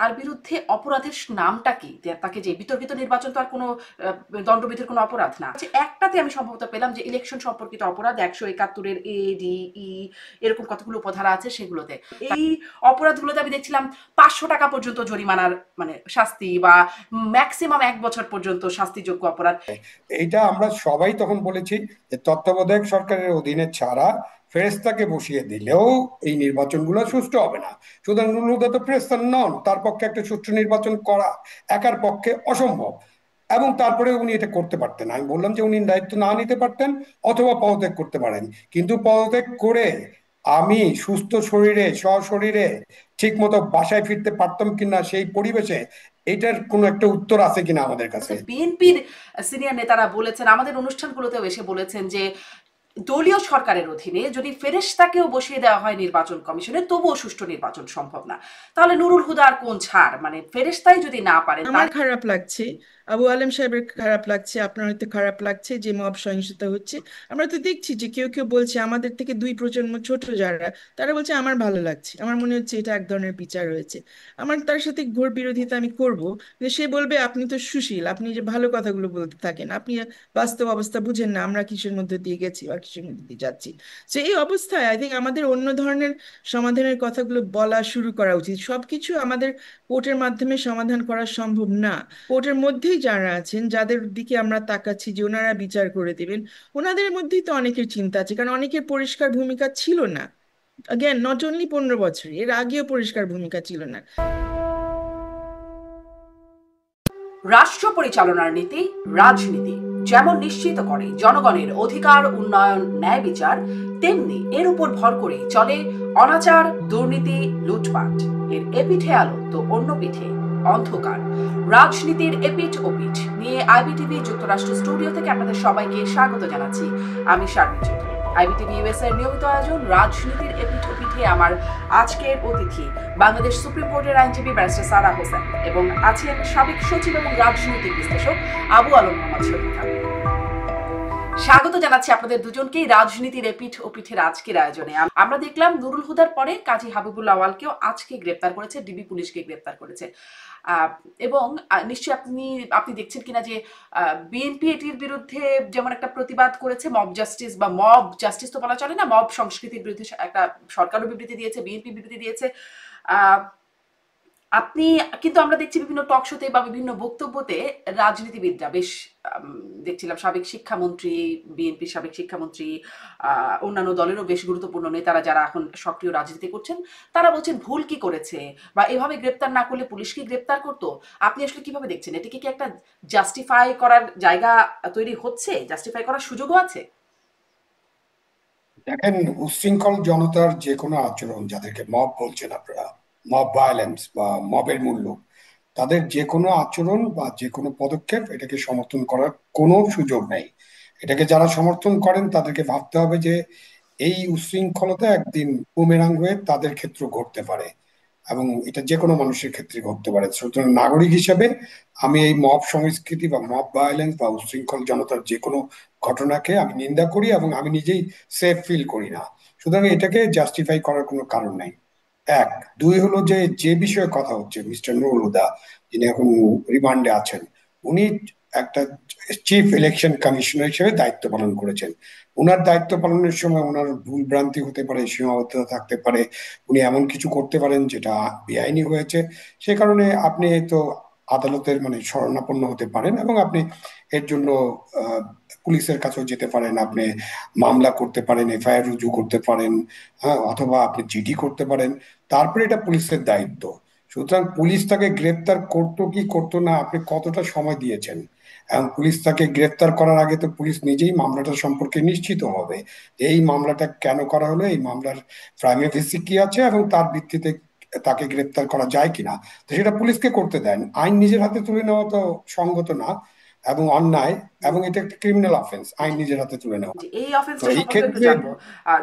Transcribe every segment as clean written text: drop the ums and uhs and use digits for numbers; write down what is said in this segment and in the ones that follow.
তার বিরুদ্ধে অপরাধের নামটা কি? তাকে যে বিতর্কিত নির্বাচন তো আর কোনো দণ্ডবিধির কোনো অপরাধ না। একটাতে আমি সম্ভবত পেলাম যে ইলেকশন সম্পর্কিত অপরাধ ১৭১ এর এ, ডি, ই এরকম কতগুলো উপধারা আছে সেগুলোতে। এই অপরাধগুলোতে আমি দেখছিলাম ৫০০ টাকা পর্যন্ত জরিমানার মানে শাস্তি বা ম্যাক্সিমাম ১ বছর পর্যন্ত শাস্তিযোগ্য অপরাধ। এইটা আমরা সবাই তখন বলেছি যে তত্ত্বাবধায়ক সরকারের অধীনে ছাড়া ফেরেস্তাকে বসিয়ে দিলেও এই নির্বাচনগুলো সুষ্ঠু হবে না। সুতরাং নুরুল হুদা তো ফেরেস্তা নন, তার পক্ষে একটা সুষ্ঠু নির্বাচন করা একার পক্ষে অসম্ভব। এবং তারপরে উনি এটা করতে পারতেন, আমি বললাম যে উনি দায়িত্ব না নিতে পারতেন অথবা পদত্যাগ করতে পারেন, কিন্তু পদত্যাগ করে আমি সুস্থ শরীরে সশরীরে ঠিক মতো বাসায় ফিরতে পারতাম কিনা সেই পরিবেশে, এটার কোনো একটা উত্তর আছে কিনা আমাদের কাছে। বিএনপির সিনিয়র নেতারা বলেছেন, আমাদের অনুষ্ঠানগুলোতেও এসে বলেছেন যে দলীয় সরকারের অধীনে যদি ফেরেশতাকেও বসিয়ে দেওয়া হয় নির্বাচন কমিশনে তবুও সুষ্ঠু নির্বাচন সম্ভব না। তাহলে নুরুল হুদার কোন ছাড়? মানে ফেরেশতাই যদি না পারেন আমার খারাপ লাগছে, আবু আলেম সাহেবের খারাপ লাগছে, আপনার হয়তো খারাপ লাগছে যে মব সহিংসতা হচ্ছে। আমরা তো দেখছি যে কেউ কেউ বলছে আমাদের থেকে ২ প্রজন্ম ছোট যারা, তারা বলছে আমার ভালো লাগছে, আমার মনে হচ্ছে এটা এক ধরনের বিচার হয়েছে। আমার তার সাথে ঘোর বিরোধিতা আমি করব, যে সে বলবে আপনি তো সুশীল, আপনি যে ভালো কথাগুলো বলতে থাকেন, আপনি বাস্তব অবস্থা বুঝেন না আমরা কিসের মধ্যে দিয়ে গেছি বা কিসের মধ্যে দিয়ে যাচ্ছি। তো এই অবস্থায় আই থিঙ্ক আমাদের অন্য ধরনের সমাধানের কথাগুলো বলা শুরু করা উচিত। সবকিছু আমাদের কোর্টের মাধ্যমে সমাধান করা সম্ভব না। কোর্টের মধ্যেই যারা আছেন, যাদের দিকে আমরা তাকাচ্ছি যে ওনারা বিচার করে দেবেন, ওনাদের মধ্যেই তো অনেকের চিন্তা আছে, কারণ অনেকের পরিষ্কার ভূমিকা ছিল না। অ্যাগেন, নট অনলি 15 বছর, এর আগেও পরিষ্কার ভূমিকা ছিল না। রাষ্ট্র পরিচালনার নীতি রাজনীতি যেমন নিশ্চিত করে জনগণের অধিকার, উন্নয়ন, ন্যায় বিচার, তেমনি এর উপর ভর করে চলে অনাচার, দুর্নীতি, লুটপাট। এর এপিঠে আলো তো অন্য পিঠে অন্ধকার। রাজনীতির এপিঠ ওপিঠ নিয়ে আইবিটিভি যুক্তরাষ্ট্র স্টুডিও থেকে আপনাদের সবাইকে স্বাগত জানাচ্ছি। আমি শারমিন চৌধুরী। আইবিটিভি ইউএস এর নিয়মিত আয়োজন রাজনীতির এপিঠ ওপিঠে আমার আজকের অতিথি বাংলাদেশ সুপ্রিম কোর্টের আইনজীবী ব্যারিস্টার সারা হোসেন এবং আছেন সাবেক সচিব এবং রাজনৈতিক বিশ্লেষক আবু আলম মোহাম্মদ শহীদ খান। স্বাগত জানাচ্ছি আপনাদের দুজনকেই রাজনীতির এপিঠ ওপিঠের আজকের আয়োজনে। আমরা দেখলাম নুরুল হুদার পরে কাজী হাবিবুল আওয়ালকেও আজকে গ্রেপ্তার করেছে, ডিবি পুলিশকে গ্রেপ্তার করেছে। এবং নিশ্চয়ই আপনি দেখছেন কিনা যে বিএনপি এটির বিরুদ্ধে যেমন একটা প্রতিবাদ করেছে, মব জাস্টিস বা মব জাস্টিস তো বলা চলে না, মব সংস্কৃতির বিরুদ্ধে একটা সরকারও বিবৃতি দিয়েছে, বিএনপি বিবৃতি দিয়েছে। আপনি কিন্তু আমরা দেখছি বিভিন্ন টক শোতে বা বিভিন্ন বক্তব্যতে রাজনীতিবিদরা বেশ দেখছিলাম সাবেক শিক্ষামন্ত্রী, বিএনপির সাবেক শিক্ষামন্ত্রী, অন্যান্য দলেরও বেশ গুরুত্বপূর্ণ নেতারা যারা এখন সক্রিয় রাজনীতি করছেন, তারা বলছেন ভুল কি করেছে বা এভাবে গ্রেপ্তার না করলে পুলিশ কি গ্রেপ্তার করতো। আপনি আসলে কিভাবে দেখছেন? এটাকে কি একটা জাস্টিফাই করার জায়গা তৈরি হচ্ছে, জাস্টিফাই করার সুযোগও আছে? দেখেন, উচ্ছৃঙ্খল জনতার যে কোনো আচরণ, যাদেরকে মব বলছেন আপনারা, মব ভায়োলেন্স বা মবের মূল্য, তাদের যে কোনো আচরণ বা যে কোনো পদক্ষেপ এটাকে সমর্থন করার কোনো সুযোগ নেই। এটাকে যারা সমর্থন করেন তাদেরকে ভাবতে হবে যে এই উচ্ছৃঙ্খলতা একদিন বুমেরাং হয়ে তাদের ক্ষেত্রে ঘটতে পারে, এবং এটা যে কোনো মানুষের ক্ষেত্রে ঘটতে পারে। সুতরাং নাগরিক হিসেবে আমি এই মব সংস্কৃতি বা মব ভায়োলেন্স বা উচ্ছৃঙ্খল জনতার যে কোনো ঘটনাকে আমি নিন্দা করি এবং আমি নিজেই সেফ ফিল করি না। সুতরাং এটাকে জাস্টিফাই করার কোনো কারণ নাই। এক, দুই হলো যে যে বিষয়ে কথা হচ্ছে, মিস্টার নুরুল হুদা যিনি এখন রিমান্ডে আছেন, উনি একটা চিফ ইলেকশন কমিশনার হিসেবে দায়িত্ব পালন করেছেন। উনার দায়িত্ব পালনের সময় ওনার ভুল ভ্রান্তি হতে পারে, সীমাবদ্ধতা থাকতে পারে, উনি এমন কিছু করতে পারেন যেটা বেআইনি হয়েছে। সে কারণে আপনি তো আদালতের মানে শরণাপন্ন হতে পারেন এবং আপনি এর জন্য আহ, পুলিশের কাছেও যেতে পারেন, আপনি মামলা করতে পারেন, এফআইআর রুজু করতে পারেন, হ্যাঁ, অথবা আপনি জিডি করতে পারেন। তারপরে এটা পুলিশের দায়িত্ব। সুতরাং পুলিশ তাকে গ্রেপ্তার করতো কি করতো না, আপনি কতটা সময় দিয়েছেন, এবং পুলিশ তাকে গ্রেপ্তার করার আগে তো পুলিশ নিজেই মামলাটা সম্পর্কে নিশ্চিত হবে যে এই মামলাটা কেন করা হলো, এই মামলার প্রাইমে ফেসি কি আছে এবং তার ভিত্তিতে তাকে গ্রেপ্তার করা যায় কিনা। তো সেটা পুলিশকে করতে দেন, আইন নিজের হাতে তুলে নেওয়া তো সঙ্গত না এবং অন্যায়, এবং এটা একটা ক্রিমিনাল অফেন্স আইন নিজের হাতে তুলে নেওয়া। জি, এই তো অফেন্সটা এই সম্পর্কে একটু ক্ষেত্রে জানবো।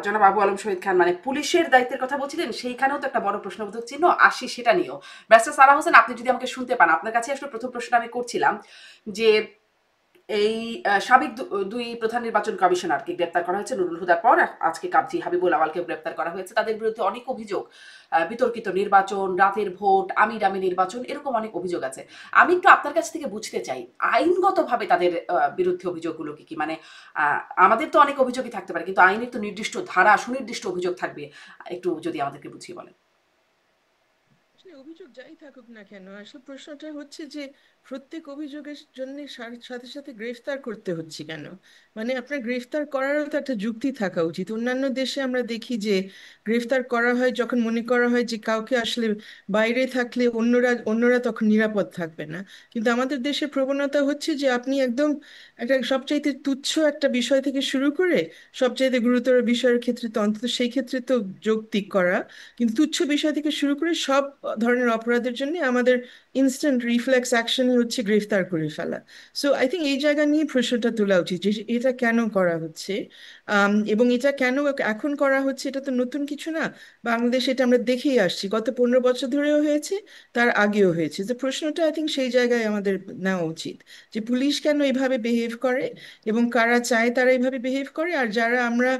জনাব আবু আলম শহীদ খান, মানে পুলিশের দায়িত্বের কথা বলছিলেন, সেইখানেও তো একটা বড় প্রশ্নবোধক চিহ্ন আসি, সেটা নিয়েও। ব্যারিস্টার সারা হোসেন, আপনি যদি আমাকে শুনতে পান, আপনার কাছে আসলে প্রথম প্রশ্নটা আমি করছিলাম যে এই সাবেক দুই প্রধান নির্বাচন কমিশনারকে গ্রেপ্তার করা হয়েছে নুরুল হুদার পর। আজকে কাজী হাবিবুল আওয়ালকে গ্রেপ্তার করা হয়েছে। তাদের বিরুদ্ধে অনেক অভিযোগ, বিতর্কিত নির্বাচন, রাতের ভোট, আমি ডামি নির্বাচন, এরকম অনেক অভিযোগ আছে। আমি একটু আপনার কাছ থেকে বুঝতে চাই আইনগতভাবে তাদের বিরুদ্ধে অভিযোগগুলো কি কি, মানে আমাদের তো অনেক অভিযোগই থাকতে পারে, কিন্তু আইনের তো নির্দিষ্ট ধারা, সুনির্দিষ্ট অভিযোগ থাকবে। একটু যদি আমাদেরকে বুঝিয়ে বলেন। আসলে অভিযোগ যাই থাকুক না কেন, আসলে প্রশ্নটা হচ্ছে যে প্রত্যেক অভিযোগের জন্য সাথে সাথে গ্রেফতার করতে হচ্ছে কেন? মানে আপনার গ্রেফতার করারও তো একটা যুক্তি থাকা উচিত। অন্যান্য দেশে আমরা দেখি যে গ্রেফতার করা হয় যখন মনে করা হয় যে কাউকে আসলে বাইরে থাকলে অন্যরা অন্যরা তখন নিরাপদ থাকবে না। কিন্তু আমাদের দেশের প্রবণতা হচ্ছে যে আপনি একদম একটা সবচাইতে তুচ্ছ একটা বিষয় থেকে শুরু করে সবচাইতে গুরুতর বিষয়ের ক্ষেত্রে তো অন্তত সেই ক্ষেত্রে তো যৌক্তিক করা, কিন্তু তুচ্ছ বিষয় থেকে শুরু করে সব ধরনের অপরাধের জন্য আমাদের ইনস্ট্যান্ট রিফ্লেক্স অ্যাকশনই হচ্ছে গ্রেফতার করে ফেলা। সো আই থিঙ্ক এই জায়গা নিয়ে প্রশ্নটা তোলা উচিত যে এটা কেন করা হচ্ছে। এবং এটা কেন এখন করা হচ্ছে, এটা তো নতুন কিছু না। বাংলাদেশে এটা আমরা দেখেই আসছি, গত 15 বছর ধরেও হয়েছে, তার আগেও হয়েছে। যে প্রশ্নটা আই থিঙ্ক সেই জায়গায় আমাদের নেওয়া উচিত যে পুলিশ কেন এভাবে বিহেভ করে এবং কারা চায় তারা এইভাবে বিহেভ করে, আর যারা আমরা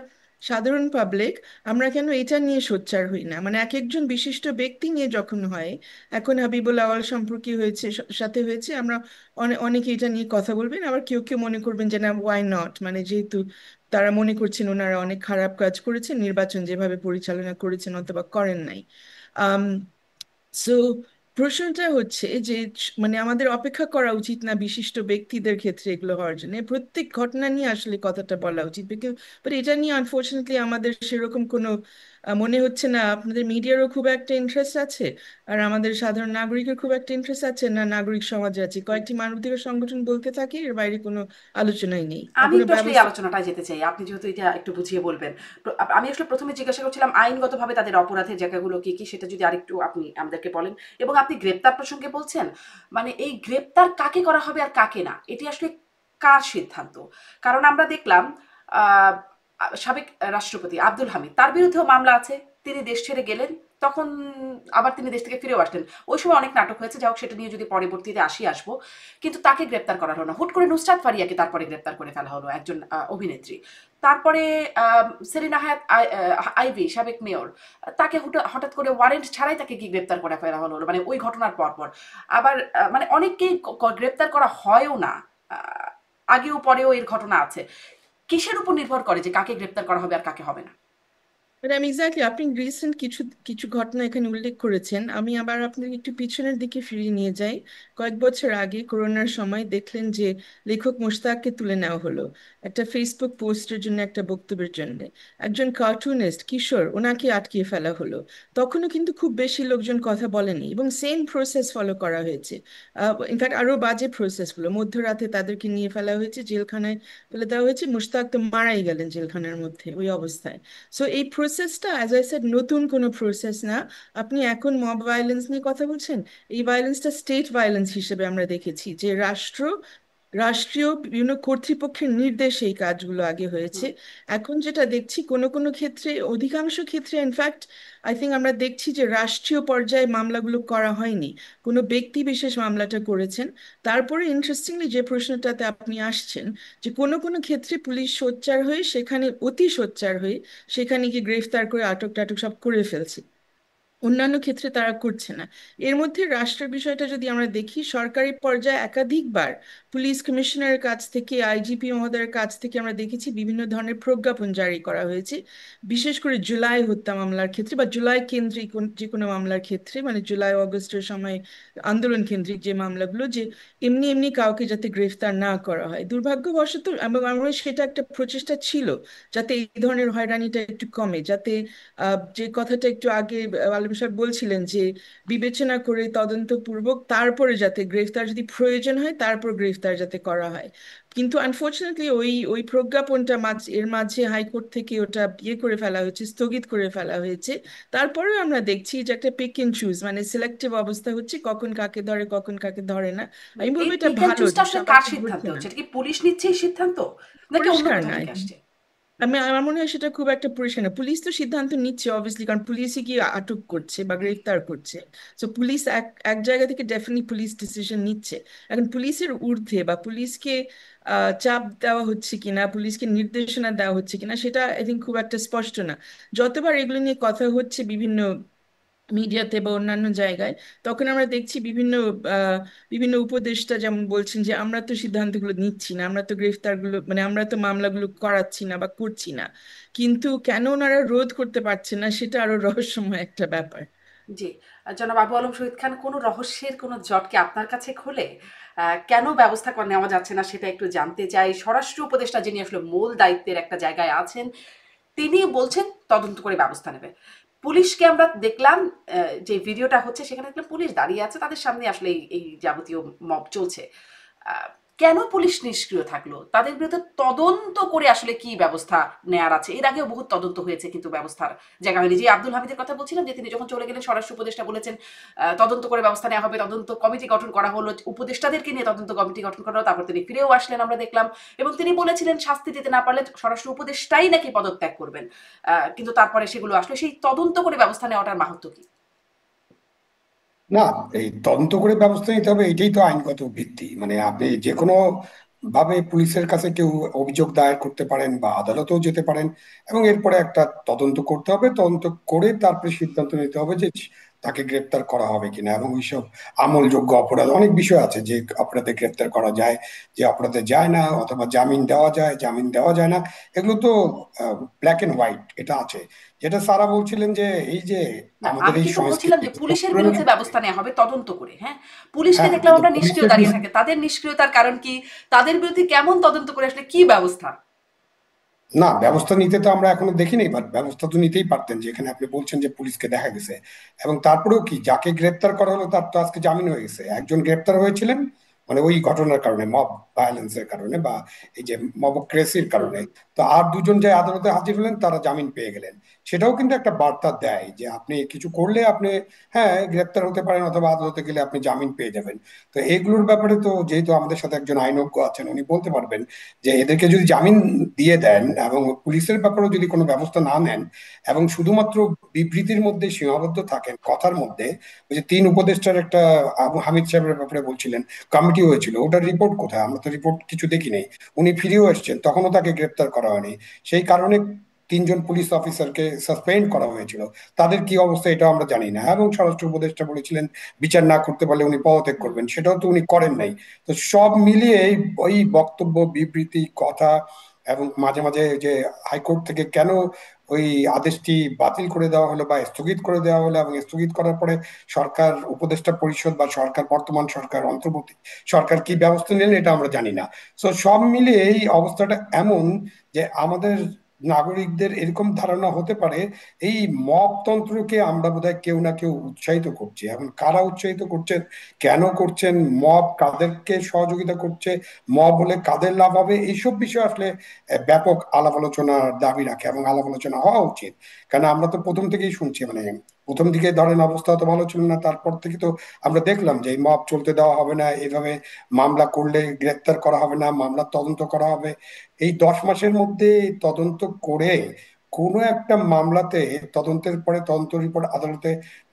সাধারণ পাবলিক আমরা কেন এটা নিয়ে সোচ্চার হই না। মানে এক একজন বিশিষ্ট ব্যক্তি নিয়ে যখন হয়, এখন হাবিবুল আওয়াল সম্পর্কে হয়েছে, সাথে হয়েছে, আমরা অনেকে এটা নিয়ে কথা বলবেন, আবার কেউ কেউ মনে করবেন যে না, ওয়াই নট, মানে যেহেতু তারা মনে করছেন ওনারা অনেক খারাপ কাজ করেছেন, নির্বাচন যেভাবে পরিচালনা করেছেন অথবা করেন নাই। সো প্রশ্নটা হচ্ছে যে মানে আমাদের অপেক্ষা করা উচিত না বিশিষ্ট ব্যক্তিদের ক্ষেত্রে এগুলো হওয়ার জন্য? প্রত্যেক ঘটনা নিয়ে আসলে কথাটা বলা উচিত, বাট এটা নিয়ে আনফর্চুনেটলি আমাদের সেরকম কোনো মনে হচ্ছে না। আপনাদের মিডিয়ারও খুব একটা ইন্টারেস্ট আছে, আর আমাদের সাধারণ নাগরিকের খুব একটা ইন্টারেস্ট আছে না, নাগরিক সমাজে আছে কয়েকটি মানবাধিকার সংগঠন বলতে থাকে, এর বাইরে কোনো আলোচনাই নেই বা আমি কোনো একটু আসলে এই ব্যবস্থা। আলোচনাটায় যেতে চাই, আপনি যেহেতু এটা একটু বুঝিয়ে বলবেন। আমি আসলে প্রথমে জিজ্ঞাসা করছিলাম আইনগতভাবে তাদের অপরাধের জায়গাগুলো কি কি, সেটা যদি আরেকটু আপনি আমাদেরকে বলেন। এবং আপনি গ্রেপ্তার প্রসঙ্গে বলছেন, মানে এই গ্রেপ্তার কাকে করা হবে আর কাকে না, এটি আসলে কার সিদ্ধান্ত? কারণ আমরা দেখলাম আহ, সাবেক রাষ্ট্রপতি আব্দুল হামিদ, তার বিরুদ্ধেও মামলা আছে। তিনি দেশ ছেড়ে গেলেন, তখন আবার তিনি দেশ থেকে ফিরেও আসলেন। ওই সময় অনেক নাটক হয়েছে, যাই হোক সেটা নিয়ে যদি পরবর্তীতে আসবো। কিন্তু তাকে গ্রেপ্তার করা হলো না, হুট করে নুসরাত ফারিয়াকে তারপরে গ্রেপ্তার করে ফেলা হলো, একজন অভিনেত্রী। তারপরে সেলিনা হায়াত আইভি, সাবেক মেয়র, তাকে হঠাৎ করে ওয়ারেন্ট ছাড়াই তাকে কি গ্রেপ্তার করে ফেলা হলো, মানে ওই ঘটনার পর পর। আবার মানে অনেককেই গ্রেপ্তার করা হয়ও না, আহ, আগেও পরেও এর ঘটনা আছে। কিসের উপর নির্ভর করে যে কাকে গ্রেপ্তার করা হবে আর কাকে হবে না? ম্যাডাম এক্স্যাক্টলি, আপনি রিসেন্ট কিছু কিছু ঘটনা এখানে উল্লেখ করেছেন। আমি আবার আপনাকে একটু পিছনের দিকে ফিরিয়ে নিয়ে যাই। কয়েক বছর আগে করোনার সময় দেখলেন যে লেখক মোশতাককে তুলে নেওয়া হলো একটা ফেসবুক পোস্টের জন্য, একটা বক্তব্যের জন্য। একজন কার্টুনিস্ট কিশোর, ওনাকে আটকিয়ে ফেলা হলো। তখনও কিন্তু খুব বেশি লোকজন কথা বলেনি এবং সেম প্রসেস ফলো করা হয়েছে। ইনফ্যাক্ট আরো বাজে প্রসেস গুলো, মধ্যরাতে তাদেরকে নিয়ে ফেলা হয়েছে, জেলখানায় ফেলে দেওয়া হয়েছে। মুশতাক তো মারাই গেলেন জেলখানার মধ্যে ওই অবস্থায়। সো এই প্রসেসটা অ্যাজ আই সেড নতুন কোনো প্রসেস না। আপনি এখন মব ভায়োলেন্স নিয়ে কথা বলছেন, এই ভায়োলেন্সটা স্টেট ভায়োলেন্স হিসেবে আমরা দেখেছি যে রাষ্ট্রীয় বিভিন্ন কর্তৃপক্ষের নির্দেশে এই কাজগুলো আগে হয়েছে। হুম। এখন যেটা দেখছি কোনো কোনো ক্ষেত্রে, অধিকাংশ ক্ষেত্রে ইনফ্যাক্ট আই থিঙ্ক আমরা দেখছি যে রাষ্ট্রীয় পর্যায়ে মামলাগুলো করা হয়নি, কোনো ব্যক্তি বিশেষ মামলাটা করেছেন। তারপরে ইন্টারেস্টিংলি যে প্রশ্নটাতে আপনি আসছেন, যে কোনো কোনো ক্ষেত্রে পুলিশ সোচ্চার হয়ে, সেখানে অতি সোচ্চার হয়ে সেখানে গিয়ে গ্রেফতার করে আটক টাটক সব করে ফেলছে, অন্যান্য ক্ষেত্রে তারা করছে না। এর মধ্যে রাষ্ট্রের বিষয়টা যদি আমরা দেখি, সরকারি পর্যায়ে একাধিকবার পুলিশ কমিশনারের কাছ থেকে, আইজিপি মহোদয়ের কাছ থেকে আমরা দেখেছি বিভিন্ন ধরনের প্রজ্ঞাপন জারি করা হয়েছে, বিশেষ করে জুলাই হত্যা মামলার ক্ষেত্রে বা জুলাই কেন্দ্রিক যে কোনো মামলার ক্ষেত্রে, মানে জুলাই অগস্টের সময় আন্দোলন কেন্দ্রিক যে মামলাগুলো, যে এমনি এমনি কাউকে যাতে গ্রেফতার না করা হয়। দুর্ভাগ্যবশত এবং আমরা সেটা একটা প্রচেষ্টা ছিল যাতে এই ধরনের হয়রানিটা একটু কমে, যাতে যে কথাটা একটু আগে আলম সাহেব বলছিলেন যে বিবেচনা করে তদন্তপূর্বক তারপরে যাতে গ্রেফতার, যদি প্রয়োজন হয় তারপর গ্রেফতার যাতে করা হয়। কিন্তু আনফর্চুনেটলি ওই ওই প্রজ্ঞাপনটা এর মাঝে হাইকোর্ট থেকে ওটা করে ফেলা হয়েছে, স্থগিত করে ফেলা হয়েছে। তারপরেও আমরা দেখছি যে একটা পিক এন্ড চুজ, মানে সিলেক্টিভ অবস্থা হচ্ছে, কখন কাকে ধরে কখন কাকে ধরে না। আমি এই বলবো এটা পিক অ্যান্ড ভালো চুজটা যে আসলে কার সবাইকে সিদ্ধান্ত? ধরছে না। সেটা কি পুলিশ নিচ্ছে এই সিদ্ধান্ত, নাকি অন্য পরিষ্কার কোথা না, থেকে আসছে? আমার মনে হয় সেটা খুব একটা পরিষ্কার না। পুলিশ তো সিদ্ধান্ত নিচ্ছে অবভিয়াসলি, কারণ পুলিশই কি আটক করছে বা গ্রেফতার করছে। তো পুলিশ এক এক জায়গা থেকে ডেফিনেটলি পুলিশ ডিসিশন নিচ্ছে। এখন পুলিশের ঊর্ধ্বে বা পুলিশকে চাপ দেওয়া হচ্ছে কিনা, পুলিশকে নির্দেশনা দেওয়া হচ্ছে কিনা, সেটা আই থিঙ্ক খুব একটা স্পষ্ট না। যতবার এগুলো নিয়ে কথা হচ্ছে বিভিন্ন মিডিয়াতে বা অন্যান্য জায়গায়, তখন আমরা দেখছি বিভিন্ন বিভিন্ন উপদেষ্টা যেমন বলছেন যে আমরা তো সিদ্ধান্তগুলো নিচ্ছি না, আমরা তো গ্রেফতারগুলো মানে আমরা তো মামলাগুলো করাচ্ছি না বা করছি না। কিন্তু কেন ওনারা রোধ করতে পারছেন না, সেটা আরো রহস্যময় একটা ব্যাপার। জি, জনাব আবু আলম শহীদ খান, কোনো রহস্যের কোনো জট কি আপনার কাছে খোলে? কেন ব্যবস্থা নেওয়া যাচ্ছে না সেটা একটু জানতে চাই। স্বরাষ্ট্র উপদেষ্টা, যিনি আসলে মূল দায়িত্বের একটা জায়গায় আছেন, তিনি বলছেন তদন্ত করে ব্যবস্থা নেবে। পুলিশকে আমরা দেখলাম, যে ভিডিওটা হচ্ছে সেখানে দেখলাম পুলিশ দাঁড়িয়ে আছে, তাদের সামনে আসলে এই যাবতীয় মব চলছে। আহ, কেন পুলিশ নিষ্ক্রিয় থাকলো? তাদের বিরুদ্ধে তদন্ত করে আসলে কি ব্যবস্থা নেয়ার আছে? এর আগেও বহুত তদন্ত হয়েছে, কিন্তু ব্যবস্থার জায়গা হয়নি। যে আব্দুল হামিদের কথা বলছিলাম, যে তিনি যখন চলে গেলেন স্বরাষ্ট্র উপদেষ্টা বলেছেন তদন্ত করে ব্যবস্থা নেওয়া হবে, তদন্ত কমিটি গঠন করা হলো, উপদেষ্টাদেরকে নিয়ে তদন্ত কমিটি গঠন করা হলো, তারপর তিনি ফিরেও আসলেন আমরা দেখলাম। এবং তিনি বলেছিলেন শাস্তি দিতে না পারলে স্বরাষ্ট্র উপদেষ্টাই নাকি পদত্যাগ করবেন। কিন্তু তারপরে সেগুলো আসলে সেই তদন্ত করে ব্যবস্থা নেওয়াটার মাহাত্ম কি? না, এই তদন্ত করে ব্যবস্থা নিতে হবে, এটাই তো আইনগত ভিত্তি। মানে আপনি যে কোনো ভাবে পুলিশের কাছে কেউ অভিযোগ দায়ের করতে পারেন বা আদালতেও যেতে পারেন, এবং এরপরে একটা তদন্ত করতে হবে। তদন্ত করে তারপরে সিদ্ধান্ত নিতে হবে যে তাকে গ্রেপ্তার করা হবে কিনা। এবং ওইসব আমলযোগ্য অপরাধ অনেক বিষয় আছে, যে অপরাধে গ্রেপ্তার করা যায়, যে অপরাধে যায় না, অথবা জামিন দেওয়া যায়, জামিন দেওয়া যায় না। এগুলো তো ব্ল্যাক এন্ড হোয়াইট, এটা আছে। যেটা সারা বলছিলেন যে এই যে না, আমাদের আমি এই কিন্তু বলছিলাম সংস্কৃতি যে পুলিশের পুরনো বিরুদ্ধে ব্যবস্থা নেওয়া হবে তদন্ত করে। হ্যাঁ, পুলিশকে হ্যাঁ, দেখলাম কিন্তু আমরা নিষ্ক্রিয় পুলিশের দাঁড়িয়ে বিরুদ্ধে থাকে, তাদের নিষ্ক্রিয়তার কারণ কি? তাদের বিরুদ্ধে কেমন তদন্ত করে আসলে কি ব্যবস্থা? না, ব্যবস্থা নিতে তো আমরা এখনো দেখিনি, বাট ব্যবস্থা তো নিতেই পারতেন। যেখানে আপনি বলছেন যে পুলিশকে দেখা গেছে, এবং তারপরেও কি, যাকে গ্রেপ্তার করা হলো তার তো আজকে জামিন হয়ে গেছে। একজন গ্রেপ্তার হয়েছিলেন মানে ওই ঘটনার কারণে, মব ভায়োলেন্সের কারণে বা এই যে মবক্রেসির হুম কারণে। হুম। তো আর দুজন যে আদালতে হাজির হলেন তারা জামিন পেয়ে গেলেন। সেটাও কিন্তু একটা বার্তা দেয় যে আপনি কিছু করলে আপনি, হ্যাঁ, গ্রেপ্তার হতে পারেন, অথবা আদালতে গেলে আপনি জামিন পেয়ে যাবেন। তো এগুলোর ব্যাপারে তো যেহেতু আমাদের সাথে একজন আইনজ্ঞ আছেন, উনি বলতে পারবেন যে এদেরকে যদি জামিন দিয়ে দেন এবং পুলিশের ব্যাপারেও যদি কোনো ব্যবস্থা না নেন, এবং শুধুমাত্র বিবৃতির মধ্যে সীমাবদ্ধ থাকেন, কথার মধ্যে। ওই যে তিন উপদেষ্টার একটা, আবু হামিদ সাহেবের ব্যাপারে বলছিলেন, কমিটি হয়েছিল, ওটার রিপোর্ট কোথায়? আমরা তো রিপোর্ট কিছু দেখি নেই। উনি ফিরেও এসেছেন, তখনও তাকে গ্রেপ্তার করা হয়নি। সেই কারণে তিনজন পুলিশ অফিসারকে সাসপেন্ড করা হয়েছিল। তাদের কি অবস্থা এটা আমরা জানি না। এবং স্বরাষ্ট্র উপদেষ্টা বলেছিলেন বিচার না করতে পারলে উনি পদত্যাগ হুম। করবেন, সেটাও তো উনি করেন নাই। তো সব মিলিয়ে ওই বক্তব্য, বিবৃতি, কথা, এবং মাঝে মাঝে যে হাইকোর্ট থেকে কেন ওই আদেশটি বাতিল করে দেওয়া হলো বা স্থগিত করে দেওয়া হলো, এবং স্থগিত করার পরে সরকার, উপদেষ্টা পরিষদ বা সরকার, বর্তমান সরকার, অন্তর্বর্তী সরকার কি ব্যবস্থা নিলেন এটা আমরা জানি না। তো সব মিলিয়ে এই অবস্থাটা এমন যে আমাদের নাগরিকদের এরকম ধারণা হতে পারে এই মবতন্ত্রকে আমরা বোধহয় কেউ না কেউ উৎসাহিত করছি। এখন কারা উৎসাহিত করছেন, কেন করছেন, মব কাদেরকে সহযোগিতা করছে, মব হলে কাদের লাভ হবে, এইসব বিষয় আসলে ব্যাপক আলাপ আলোচনার দাবি রাখে, এবং আলাপ আলোচনা হওয়া উচিত। কারণ আমরা তো প্রথম থেকেই শুনছি, মানে প্রথম দিকে ধরেন অবস্থা তো ভালো ছিল না, তারপর থেকে তো আমরা দেখলাম যে এই মব চলতে দেওয়া হবে না, এইভাবে মামলা করলে গ্রেপ্তার করা হবে না, মামলার তদন্ত করা হবে। এই 10 মাসের মধ্যে তদন্ত করে কোনো একটা মামলাতে তদন্তের পরে তদন্ত রিপোর্ট আদালতে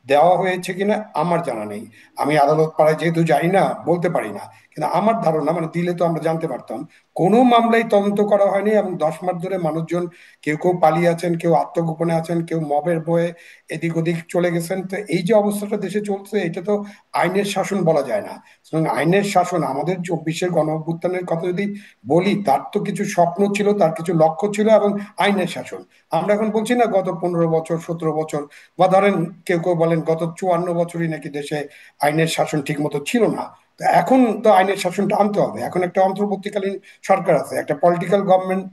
দেওয়া হয়েছে কিনা আমার জানা নেই। আমি আদালত পাড়ায় যেহেতু যাই না, বলতে পারি না। কিন্তু আমার ধারণা, মানে দিলে তো আমরা জানতে পারতাম, কোনো মামলাই তদন্ত করা হয়নি। এবং 10 মাস ধরে মানুষজন, কেউ কেউ পালিয়ে আছেন, কেউ আত্মগোপনে আছেন, কেউ মবের ভয়ে এদিক ওদিক চলে গেছেন। তো এই যে অবস্থাটা দেশে চলছে, এটা তো আইনের শাসন বলা যায় না। সুতরাং আইনের শাসন, আমাদের 24-এর গণ অভ্যুত্থানের কথা যদি বলি, তার তো কিছু স্বপ্ন ছিল, তার কিছু লক্ষ্য ছিল, এবং আইনের শাসন। আমরা এখন বলছি না গত 15 বছর, 17 বছর, বা ধরেন কেউ কেউ বলেন গত 54 বছরই নাকি দেশে আইনের শাসন ঠিক মতো ছিল না। তো এখন তো আইনের শাসনটা আনতে হবে। এখন একটা অন্তর্বর্তীকালীন সরকার আছে, একটা পলিটিক্যাল গভর্নমেন্ট,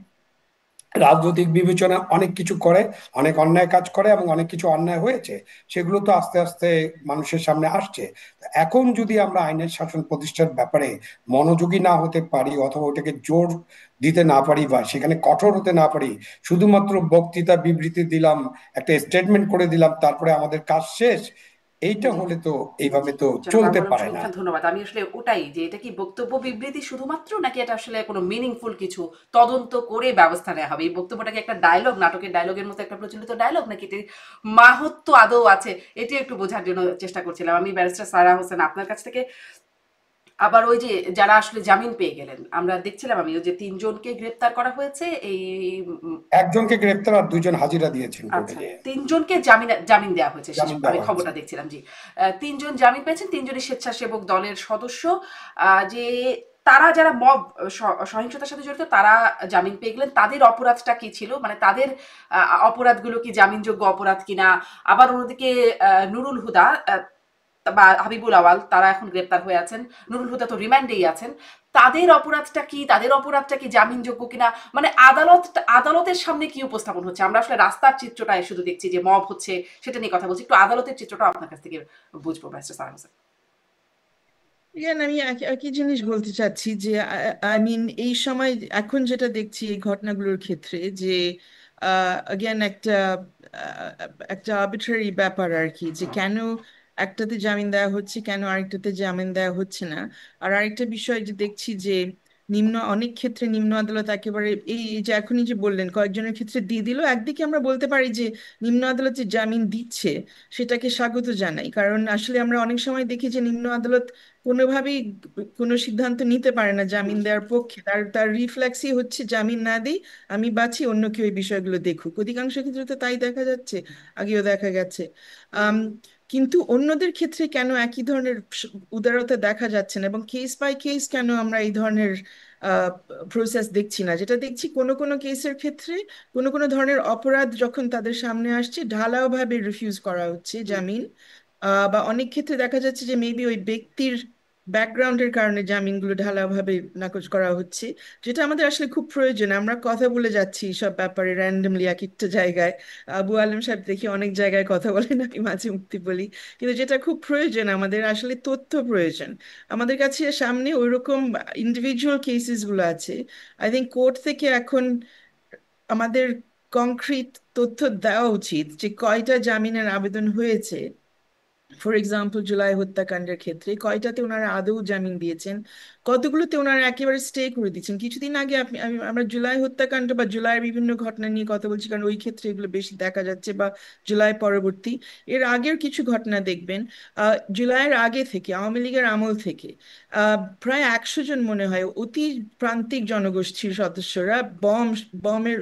রাজনৈতিক বিবেচনা অনেক কিছু করে, অনেক অন্যায় কাজ করে, এবং অনেক কিছু অন্যায় হয়েছে, সেগুলো তো আস্তে আস্তে মানুষের সামনে আসছে। তো এখন যদি আমরা আইনের শাসন প্রতিষ্ঠার ব্যাপারে মনোযোগী না হতে পারি, অথবা ওটাকে জোর দিতে না পারি, বা সেখানে কঠোর হতে না পারি, শুধুমাত্র বক্তৃতা, বিবৃতি দিলাম, একটা স্টেটমেন্ট করে দিলাম, তারপরে আমাদের কাজ শেষ, এইটা জি হলে তো জি, এইভাবে তো জনাব আবু চলতে আলম পারে শহীদ না। খান, ধন্যবাদ। আমি আসলে ওটাই, যে এটা কি বক্তব্য বিবৃতি শুধুমাত্র, নাকি এটা আসলে কোনো মিনিংফুল কিছু তদন্ত করে ব্যবস্থা নেওয়া হবে? এই বক্তব্যটাকে একটা ডায়লগ, নাটকের ডায়লগের মতো একটা প্রচলিত ডায়লগ, নাকি এটির মাহাত্ম্য আদৌ আছে? এটি একটু বোঝার জন্য চেষ্টা করছিলাম। আমি ব্যারিস্টার সারা হোসেন, আপনার কাছ থেকে আবার ওই যে যারা আসলে জামিন পেয়ে গেলেন, আমরা দেখছিলাম আমি ওই যে ৩ জনকে গ্রেপ্তার করা হয়েছে এই উম, একজনকে গ্রেপ্তার আর দুইজন হাজিরা দিয়েছেন কোর্টে আচ্ছা, গিয়ে। ৩ জনকে জামিন জামিন দেওয়া হয়েছে শেষ, জামিন আমি দেওয়া হয়েছে। খবরটা দেখছিলাম, জি। ৩ জন জামিন পেয়েছেন, ৩ জনই স্বেচ্ছাসেবক দলের সদস্য। যে তারা যারা মব সহিংসতার সাথে জড়িত, তারা জামিন পেয়ে গেলেন। তাদের অপরাধটা কি ছিল, মানে তাদের অপরাধগুলো কি জামিনযোগ্য অপরাধ কিনা? আবার অন্যদিকে নুরুল হুদা বা হাবিবুল আওয়াল, তারা এখন গ্রেপ্তার হয়ে আছেন। নুরুল হুদা তো রিমান্ডেই আছেন। তাদের অপরাধটা কি, তাদের অপরাধটা কি জামিনযোগ্য কিনা, মানে আদালতের সামনে কি উপস্থাপন হচ্ছে? আমরা আসলে রাস্তার চিত্রটাই শুধু দেখছি, যে মব হচ্ছে সেটা নিয়ে কথা বলছি, একটু আদালতের চিত্রটা আপনার কাছ থেকে বুঝবো ব্যারিস্টার সারা হোসেন। ইয়ান আমি একই একই জিনিস বলতে চাচ্ছি যে আই মিন এই সময় এখন যেটা দেখছি এই ঘটনাগুলোর ক্ষেত্রে যে again একটা আর্বিট্রারি ব্যাপার আর কি, যে কেন একটাতে জামিন দেওয়া হচ্ছে, কেন আরেকটাতে জামিন দেওয়া হচ্ছে না। আর আরেকটা বিষয় যে দেখছি যে অনেক ক্ষেত্রে নিম্ন আদালত একেবারে এই যে এখনই যে বললেন কয়েকজনের ক্ষেত্রে দিয়ে দিল, একদিকে আমরা বলতে পারি যে নিম্ন আদালত যে জামিন দিচ্ছে সেটাকে স্বাগত জানাই, কারণ আসলে আমরা অনেক সময় দেখি যে নিম্ন আদালত কোনোভাবেই কোনো সিদ্ধান্ত নিতে পারে না জামিন দেওয়ার পক্ষে, তার তার রিফ্লেক্সই হচ্ছে জামিন না দিই, আমি বাঁচি, অন্য কেউ এই বিষয়গুলো দেখুক। অধিকাংশ ক্ষেত্রে তো তাই দেখা যাচ্ছে, আগেও দেখা গেছে। আম, কিন্তু অন্যদের ক্ষেত্রে কেন একই ধরনের উদারতা দেখা যাচ্ছে না, এবং কেস বাই কেস কেন আমরা এই ধরনের প্রসেস দেখছি না? যেটা দেখছি কোনো কোনো কেসের ক্ষেত্রে কোনো কোনো ধরনের অপরাধ যখন তাদের সামনে আসছে ঢালাও ভাবে রিফিউজ করা হচ্ছে জামিন। বা অনেক ক্ষেত্রে দেখা যাচ্ছে যে মেবি ওই ব্যক্তির ব্যাকগ্রাউন্ডের কারণে জামিনগুলো ঢালাওভাবে নাকচ করা হচ্ছে, যেটা আমাদের আসলে খুব প্রয়োজন। আমরা কথা বলে যাচ্ছি সব ব্যাপারে র্যান্ডমলি এক একটা জায়গায়, আবু আলম সাহেব দেখি অনেক জায়গায় কথা বলেন, আমি মাঝে মুক্তি বলি, কিন্তু যেটা খুব প্রয়োজন আমাদের আসলে তথ্য প্রয়োজন। আমাদের কাছে সামনে ওইরকম ইন্ডিভিজুয়াল কেসেস গুলো আছে। আই থিঙ্ক কোর্ট থেকে এখন আমাদের কংক্রিট তথ্য দেওয়া উচিত যে কয়টা জামিনের আবেদন হয়েছে। ফর এক্সাম্পল জুলাই হত্যাকাণ্ডের ক্ষেত্রে কয়টাতে ওনারা আদৌ জামিন দিয়েছেন, কতগুলোতে ওনারা একেবারে স্টে করে দিচ্ছেন। কিছুদিন আগে আমরা জুলাই হত্যাকাণ্ড বা জুলাইয়ের বিভিন্ন ঘটনা নিয়ে কথা বলছি, কারণ ওই ক্ষেত্রে এগুলো বেশি দেখা যাচ্ছে, বা জুলাই পরবর্তী এর আগের কিছু ঘটনা দেখবেন। জুলাইয়ের আগে থেকে আওয়ামী লীগের আমল থেকে প্রায় 100 জন মনে হয় অতি প্রান্তিক জনগোষ্ঠীর সদস্যরা, বমের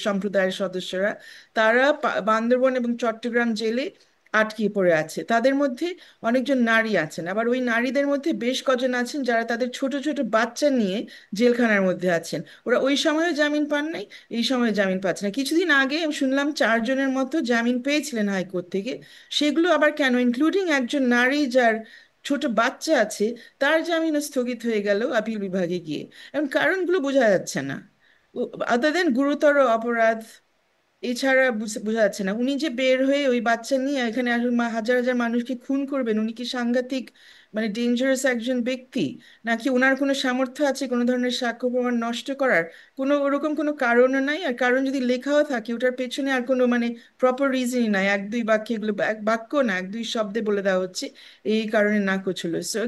সম্প্রদায়ের সদস্যরা, তারা বান্দরবন এবং চট্টগ্রাম জেলে আটকে পড়ে আছে। তাদের মধ্যে অনেকজন নারী আছেন, আবার ওই নারীদের মধ্যে বেশ কজন আছেন যারা তাদের ছোট ছোট বাচ্চা নিয়ে জেলখানার মধ্যে আছেন। ওরা ওই সময়ে জামিন পান নাই, এই সময়ে জামিন পাচ্ছে না। কিছুদিন আগে আমি শুনলাম 4 জনের মতো জামিন পেয়েছিলেন হাইকোর্ট থেকে, সেগুলো আবার কেন, ইনক্লুডিং একজন নারী যার ছোট বাচ্চা আছে, তার জামিনও স্থগিত হয়ে গেল আপিল বিভাগে গিয়ে। এখন কারণগুলো বোঝা যাচ্ছে না, আদার দেন গুরুতর অপরাধ, এছাড়া বোঝা যাচ্ছে না। উনি যে বের হয়ে ওই বাচ্চা নিয়ে এখানে আর হাজার হাজার মানুষকে খুন করবেন, উনি কি সাংঘাতিক মানে ডেঞ্জারাস একজন ব্যক্তি, নাকি ওনার কোনো সামর্থ্য আছে কোনো ধরনের সাক্ষ্য প্রমাণ নষ্ট করার? কোনো ওরকম কোনো কারণও নাই। আর কারণ যদি লেখাও থাকে ওটার পেছনে আর কোনো মানে প্রপার রিজনই নাই, এক দুই বাক্যে এগুলো, এক বাক্য না এক দুই শব্দে বলে দেওয়া হচ্ছে এই কারণে নাকচ হলো। সো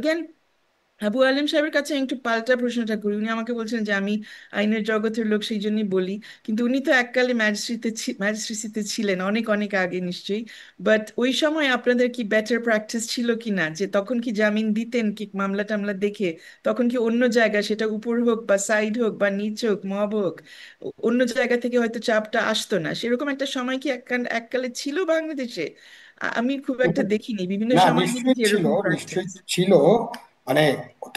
আবু আলিম সাহেবের কাছে আমি একটু পাল্টা প্রশ্নটা করি। উনি আমাকে বলছেন যে আমি আইনের জগতের লোক সেই জন্যই বলি, কিন্তু উনি তো এককালে ম্যাজিস্ট্রেসিতে ছিলেন অনেক অনেক আগে নিশ্চয়ই। বাট ওই সময় আপনাদের কি বেটার প্র্যাকটিস ছিল কি না, যে তখন কি জামিন দিতেন কি মামলা টামলা দেখে? তখন কি অন্য জায়গা, সেটা উপর হোক বা সাইড হোক বা নিচ হোক মব হোক, অন্য জায়গা থেকে হয়তো চাপটা আসতো না, সেরকম একটা সময় কি এককালে ছিল বাংলাদেশে? আমি খুব একটা দেখিনি, বিভিন্ন না, সময় নিশ্চয়ই দেখেছি ছিল, এরকম নিশ্চয়ই প্র্যাকটিস। ছিল। মানে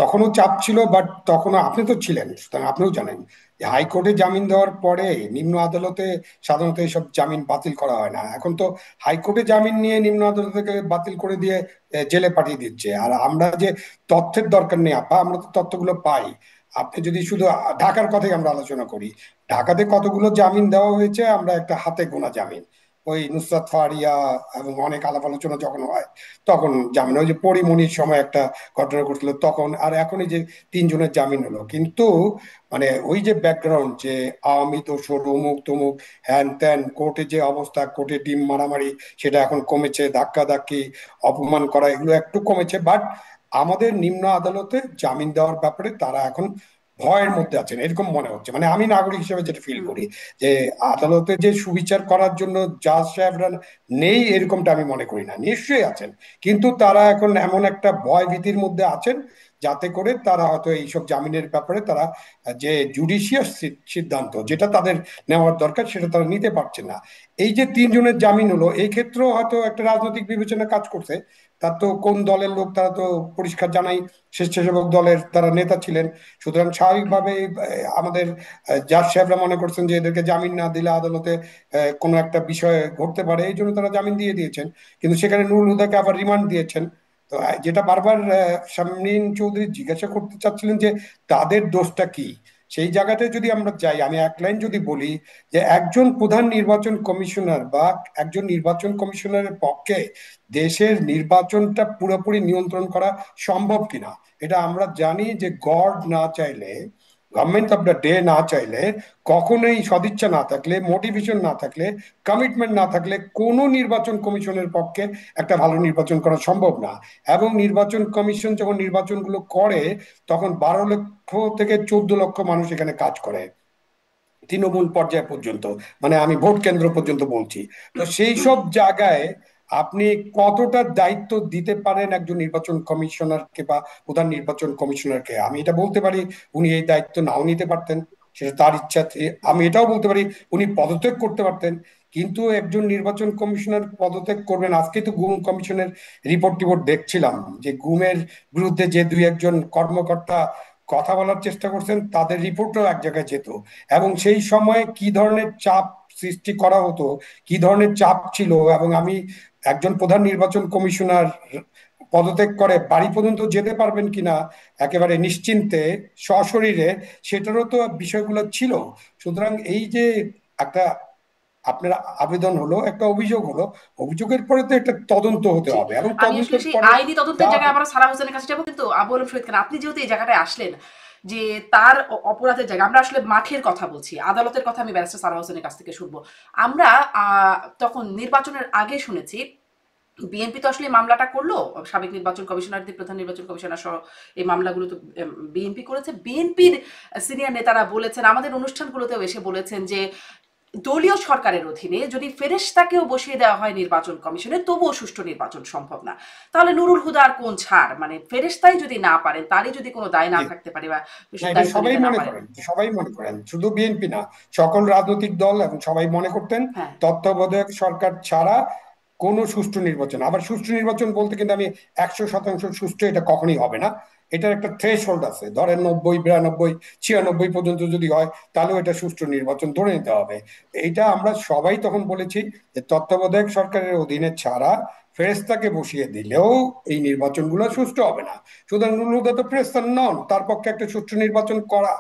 তখনও চাপ ছিল, বাট তখনও আপনি তো ছিলেন, সুতরাং আপনিও জানেন যে হাইকোর্টে জামিন দেওয়ার পরে নিম্ন আদালতে সাধারণত এইসব জামিন বাতিল করা হয় না। এখন তো হাইকোর্টে জামিন নিয়ে নিম্ন আদালত থেকে বাতিল করে দিয়ে জেলে পাঠিয়ে দিচ্ছে। আর আমরা যে তথ্যের দরকার নেই আপা, আমরা তো তথ্যগুলো পাই। আপনি যদি শুধু ঢাকার কথাই আমরা আলোচনা করি, ঢাকাতে কতগুলো জামিন দেওয়া হয়েছে আমরা একটা হাতে গোনা জামিন। ওই নুসরাত ফারিয়া এবং অনেক আলাপ আলোচনা যখন হয় তখন জামিন, ওই যে পরিমণির সময় একটা ঘটনা ঘটছিল তখন, আর এখন এই যে তিনজনের জামিন হলো। কিন্তু মানে ওই যে ব্যাকগ্রাউন্ড যে আওয়ামী দোসর অমুক তমুক হ্যান ত্যান, কোর্টে যে অবস্থা, কোর্টে ডিম মারামারি সেটা এখন কমেছে, ধাক্কা ধাক্কি অপমান করা এগুলো একটু কমেছে, বাট আমাদের নিম্ন আদালতে জামিন দেওয়ার ব্যাপারে তারা এখন ভয়ের মধ্যে আছেন এরকম মনে হচ্ছে। মানে আমি নাগরিক হিসেবে যেটা ফিল হুম করি যে আদালতে যে সুবিচার করার জন্য জাজ সাহেবরা নেই এরকমটা আমি মনে করি না, নিশ্চয়ই আছেন, কিন্তু তারা এখন এমন একটা ভয় ভীতির মধ্যে আছেন যাতে করে তারা হয়তো এইসব জামিনের ব্যাপারে তারা যে জুডিশিয়াস সিদ্ধান্ত যেটা তাদের নেওয়ার দরকার সেটা তারা নিতে পারছে না। এই যে তিনজনের জামিন হলো এই ক্ষেত্রেও হয়তো একটা রাজনৈতিক বিবেচনা কাজ করছে। তার তো কোন দলের লোক তারা তো পরিষ্কার জানাই, স্বেচ্ছাসেবক দলের তারা নেতা ছিলেন। সুতরাং স্বাভাবিকভাবে আমাদের জাজ সাহেবরা মনে করছেন যে এদেরকে জামিন না দিলে আদালতে কোনো একটা বিষয় ঘটতে পারে, এই জন্য তারা জামিন দিয়ে দিয়েছেন। কিন্তু সেখানে নুরুল হুদাকে আবার রিমান্ড দিয়েছেন। তো যেটা বারবার শামীম চৌধুরী জিজ্ঞাসা করতে চাচ্ছিলেন যে তাদের দোষটা কি, সেই জায়গাটায় যদি আমরা যাই, আমি এক লাইন যদি বলি যে একজন প্রধান নির্বাচন কমিশনার বা একজন নির্বাচন কমিশনারের পক্ষে দেশের নির্বাচনটা পুরোপুরি নিয়ন্ত্রণ করা সম্ভব কিনা, এটা আমরা জানি যে গড না চাইলে, গভর্নমেন্ট অফ দ্য ডে না চাইলে, কখনোই সদিচ্ছা না থাকলে, মোটিভেশন না থাকলে, কমিটমেন্ট না থাকলে কোনো নির্বাচন কমিশনের পক্ষে একটা ভালো নির্বাচন করা সম্ভব না। এবং নির্বাচন কমিশন যখন নির্বাচনগুলো করে তখন 12 লক্ষ থেকে 14 লক্ষ মানুষ এখানে কাজ করে তৃণমূল পর্যায় পর্যন্ত, মানে আমি ভোট কেন্দ্র পর্যন্ত বলছি। তো সেই সব জায়গায় আপনি কতটা দায়িত্ব দিতে পারেন একজন নির্বাচন কমিশনারকে বা প্রধান নির্বাচন কমিশনারকে, আমি এটা বলতে পারি উনি এই দায়িত্ব নাও নিতে পারতেন, সেটা তার ইচ্ছা। আমি এটাও বলতে পারি উনি পদত্যাগ করতে পারতেন। কিন্তু একজন নির্বাচন কমিশনার পদত্যাগ করবেন, আজকে তো গুম কমিশনের রিপোর্ট টিপোর্ট দেখছিলাম যে গুমের বিরুদ্ধে যে দুই একজন কর্মকর্তা কথা বলার চেষ্টা করছেন তাদের রিপোর্টও এক জায়গায় যেত, এবং সেই সময়ে কি ধরনের চাপ সৃষ্টি করা হতো, কি ধরনের চাপ ছিল। এবং আমি একজন প্রধান নির্বাচন কমিশনার পদত্যাগ করে বাড়ি পর্যন্ত যেতে পারবেন কিনা একেবারে নিশ্চিন্তে সশরীরে, সেটারও তো বিষয়গুলো ছিল। সুতরাং এই যে একটা আপনার আবেদন হলো, একটা অভিযোগ হলো, অভিযোগের পরে তো একটা তদন্ত হতে জি, হবে এবং আমি আসলে তদন্তের সেই পরে আইনি তদন্তের যা জায়গায় আবার সারা হোসেনের কাছে যাবো, কিন্তু আবু আলম শহীদ খান আপনি যেহেতু এই জায়গাটায় আসলেন যে তার অপরাধের জায়গা, আমরা আসলে মাঠের কথা বলছি, আদালতের কথা আমি ব্যারিস্টার সারা হোসেনের কাছ থেকে শুনবো। আমরা তখন নির্বাচনের আগে শুনেছি বিএনপি তো আসলে এই মামলাটা করলো, সাবেক নির্বাচন কমিশনার দিয়ে প্রধান নির্বাচন কমিশনার সহ এই মামলাগুলো তো বিএনপি করেছে। বিএনপির সিনিয়র নেতারা বলেছেন, আমাদের অনুষ্ঠানগুলোতেও এসে বলেছেন যে দলীয় সরকারের অধীনে যদি ফেরেশতাকেও বসিয়ে দেওয়া হয় নির্বাচন কমিশনে তবুও সুষ্ঠু নির্বাচন সম্ভব না। তাহলে নুরুল হুদার কোন ছাড়, মানে ফেরেশতাই যদি না পারেন, তারই যদি কোনো দায় না থাকতে পারে বা না, এটা দায়িত্ব সবাই নিতে না মনে পারেন। করেন, সবাই মনে করেন, শুধু বিএনপি না, সকল রাজনৈতিক দল এবং সবাই মনে করতেন হ্যাঁ, তত্ত্বাবধায়ক সরকার ছাড়া কোনো সুষ্ঠু নির্বাচন, আবার সুষ্ঠু নির্বাচন বলতে কিন্তু আমি 100% সুষ্ঠু এটা কখনোই হবে না। এটার একটা থ্রেশ হোল্ড আছে, ধরেন 90, 92, 96 পর্যন্ত যদি হয় তাহলেও এটা সুষ্ঠু নির্বাচন ধরে নিতে হবে। এইটা আমরা সবাই তখন বলেছি যে তত্ত্বাবধায়ক সরকারের অধীনে ছাড়া ফেরেস্তাকে বসিয়ে দিলেও এই নির্বাচনগুলো সুষ্ঠু হবে না। সুতরাং নুরুল তো ফেরেস্তা নন, তার পক্ষে একটা সুষ্ঠু নির্বাচন করা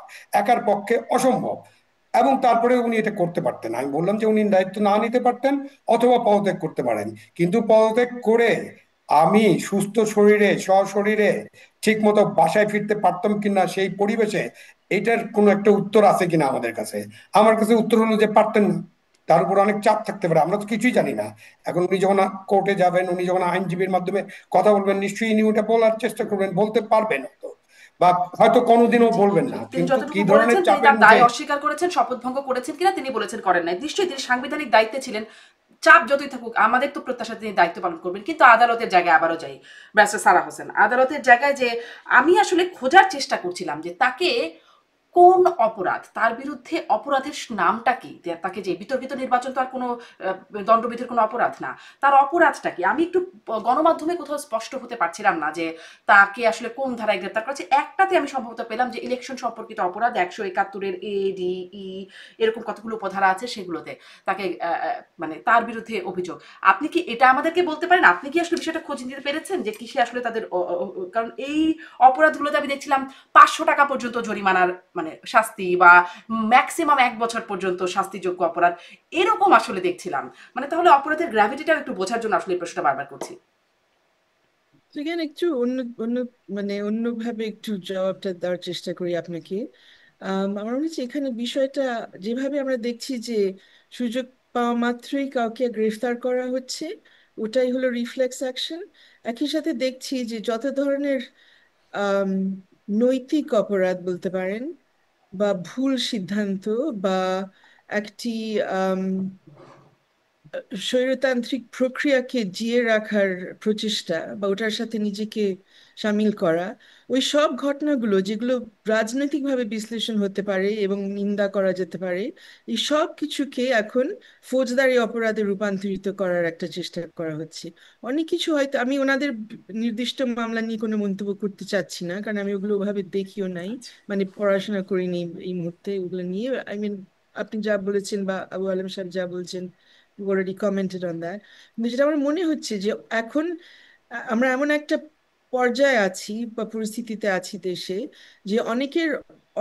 একার পক্ষে অসম্ভব। এবং তারপরে উনি এটা করতে পারতেন, আমি বললাম যে উনি দায়িত্ব না নিতে পারতেন অথবা পদত্যাগ করতে পারেন। কিন্তু পদত্যাগ করে আমি সুস্থ শরীরে সশরীরে ঠিক মতো বাসায় ফিরতে পারতাম কিনা সেই পরিবেশে, এটার কোনো একটা উত্তর আছে কিনা আমাদের কাছে। আমার কাছে উত্তর হলো যে পারতেন না। তার উপর অনেক চাপ থাকতে পারে, আমরা তো কিছুই জানি না। এখন উনি যখন কোর্টে যাবেন, উনি যখন আইনজীবীর মাধ্যমে কথা বলবেন, নিশ্চয়ই উনি ওটা বলার চেষ্টা করবেন, বলতে পারবেন হয়তো, বা হয়তো কোনোদিনও জি, বলবেন না, তিনি কিন্তু কি যতটুকু ধরনের বলেছেন তিনি চাপের তার মুখে। দায় অস্বীকার করেছেন, শপথ ভঙ্গ করেছেন কিনা তিনি বলেছেন করেন নাই। নিশ্চয়ই তিনি সাংবিধানিক দায়িত্বে ছিলেন, চাপ যতই থাকুক আমাদের তো প্রত্যাশা তিনি দায়িত্ব পালন করবেন। কিন্তু আদালতের জায়গায় আবারও যাই, ব্যারিস্টার সারা হোসেন, আদালতের জায়গায় যে আমি আসলে খোঁজার চেষ্টা করছিলাম যে তাকে কোন অপরাধ, তার বিরুদ্ধে অপরাধের নামটা কি, তাকে যে বিতর্কিত নির্বাচন তো আর কোনো দণ্ডবিধির কোনো অপরাধ না, তার অপরাধটা কি আমি একটু গণমাধ্যমে কোথাও স্পষ্ট হতে পারছিলাম না যে তাকে আসলে কোন ধারায় গ্রেপ্তার করেছে। একটাতে আমি সম্ভবত পেলাম যে ইলেকশন সম্পর্কিত অপরাধ 171-এর এ ডি ই এরকম কতগুলো উপধারা আছে সেগুলোতে তাকে মানে তার বিরুদ্ধে অভিযোগ। আপনি কি এটা আমাদেরকে বলতে পারেন, আপনি কি আসলে বিষয়টা খোঁজ নিতে পেরেছেন যে কিসে আসলে তাদের কারণ এই অপরাধগুলোতে আমি দেখছিলাম 500 টাকা পর্যন্ত জরিমানার মানে মানে শাস্তি বা ম্যাক্সিমাম 1 বছর পর্যন্ত শাস্তিযোগ্য অপরাধ, এরকম আসলে দেখছিলাম। মানে তাহলে অপরাধের গ্র্যাভিটিটাও একটু বোঝার জন্য আসলে এই প্রশ্নটা বারবার করছি। সেখানে একটু অন্য অন্য মানে অন্যভাবে একটু জবাবটা দেওয়ার চেষ্টা করি আপনাকে। আমার মনে হচ্ছে এখানে বিষয়টা যেভাবে আমরা দেখছি যে সুযোগ পাওয়া মাত্রই কাউকে গ্রেফতার করা হচ্ছে, ওটাই হলো রিফ্লেক্স অ্যাকশন। একই সাথে দেখছি যে যত ধরনের আম, নৈতিক অপরাধ বলতে পারেন, বা ভুল সিদ্ধান্ত, বা একটি স্বৈরতান্ত্রিক প্রক্রিয়াকে জিয়ে রাখার প্রচেষ্টা, বা ওটার সাথে নিজেকে সামিল করা, ওই সব ঘটনাগুলো যেগুলো রাজনৈতিকভাবে বিশ্লেষণ হতে পারে এবং নিন্দা করা যেতে পারে, এই সব কিছুকে এখন ফৌজদারি অপরাধে রূপান্তরিত করার একটা চেষ্টা করা হচ্ছে। অনেক কিছু হয়তো আমি ওনাদের নির্দিষ্ট মামলা নিয়ে কোনো মন্তব্য করতে চাচ্ছি না, কারণ আমি ওগুলো ওভাবে দেখিও নাই, আচ্ছা। মানে পড়াশোনা করিনি এই মুহূর্তে ওগুলো নিয়ে। আই মিন, আপনি যা বলেছেন বা আবু আলম সাহেব যা বলছেন, you already commented on that. কিন্তু যেটা আমার মনে হচ্ছে যে এখন আমরা এমন একটা পর্যায়ে আছি বা পরিস্থিতিতে আছি দেশে, যে অনেকের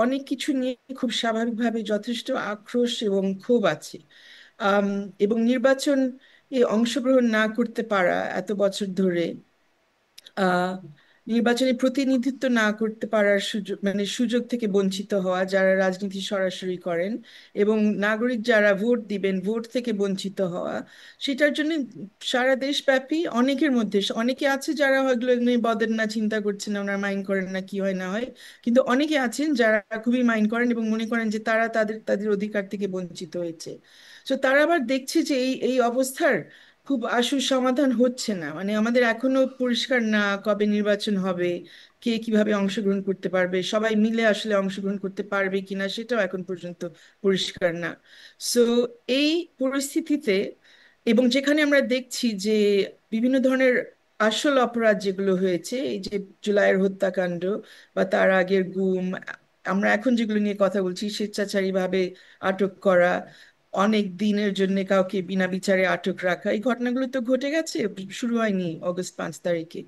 অনেক কিছু নিয়ে খুব স্বাভাবিকভাবে যথেষ্ট আক্রোশ এবং ক্ষোভ আছে। আম, এবং নির্বাচন এ অংশগ্রহণ না করতে পারা এত বছর ধরে, আহ নির্বাচনে প্রতিনিধিত্ব না করতে পারার সুযোগ, মানে সুযোগ থেকে বঞ্চিত হওয়া যারা রাজনীতি সরাসরি করেন, এবং নাগরিক যারা ভোট দিবেন ভোট থেকে বঞ্চিত হওয়া, সেটার জন্য সারা দেশব্যাপী অনেকের মধ্যে অনেকে আছে যারা হয়তো এগুলো নিয়ে বদেন না, চিন্তা করছেন না, ওনারা মাইন্ড করেন না কি হয় না হয়, কিন্তু অনেকে আছেন যারা খুবই মাইন্ড করেন এবং মনে করেন যে তারা তাদের তাদের অধিকার থেকে বঞ্চিত হয়েছে। তো তারা আবার দেখছে যে এই এই অবস্থার খুব আশু সমাধান হচ্ছে না, মানে আমাদের এখনো পরিষ্কার না কবে নির্বাচন হবে, কে কিভাবে অংশগ্রহণ করতে পারবে, সবাই মিলে আসলে অংশগ্রহণ করতে পারবে কিনা সেটাও এখন পর্যন্ত পরিষ্কার না। সো এই পরিস্থিতিতে, এবং যেখানে আমরা দেখছি যে বিভিন্ন ধরনের আসল অপরাধ যেগুলো হয়েছে, এই যে জুলাইয়ের হত্যাকাণ্ড বা তার আগের গুম, আমরা এখন যেগুলো নিয়ে কথা বলছি, স্বেচ্ছাচারীভাবে আটক করা, অনেক দিনের জন্য কাউকে বিনা বিচারে আটক রাখা, এই ঘটনাগুলো তো ঘটে গেছে, শুরু হয়নি অগস্ট 5 তারিখে।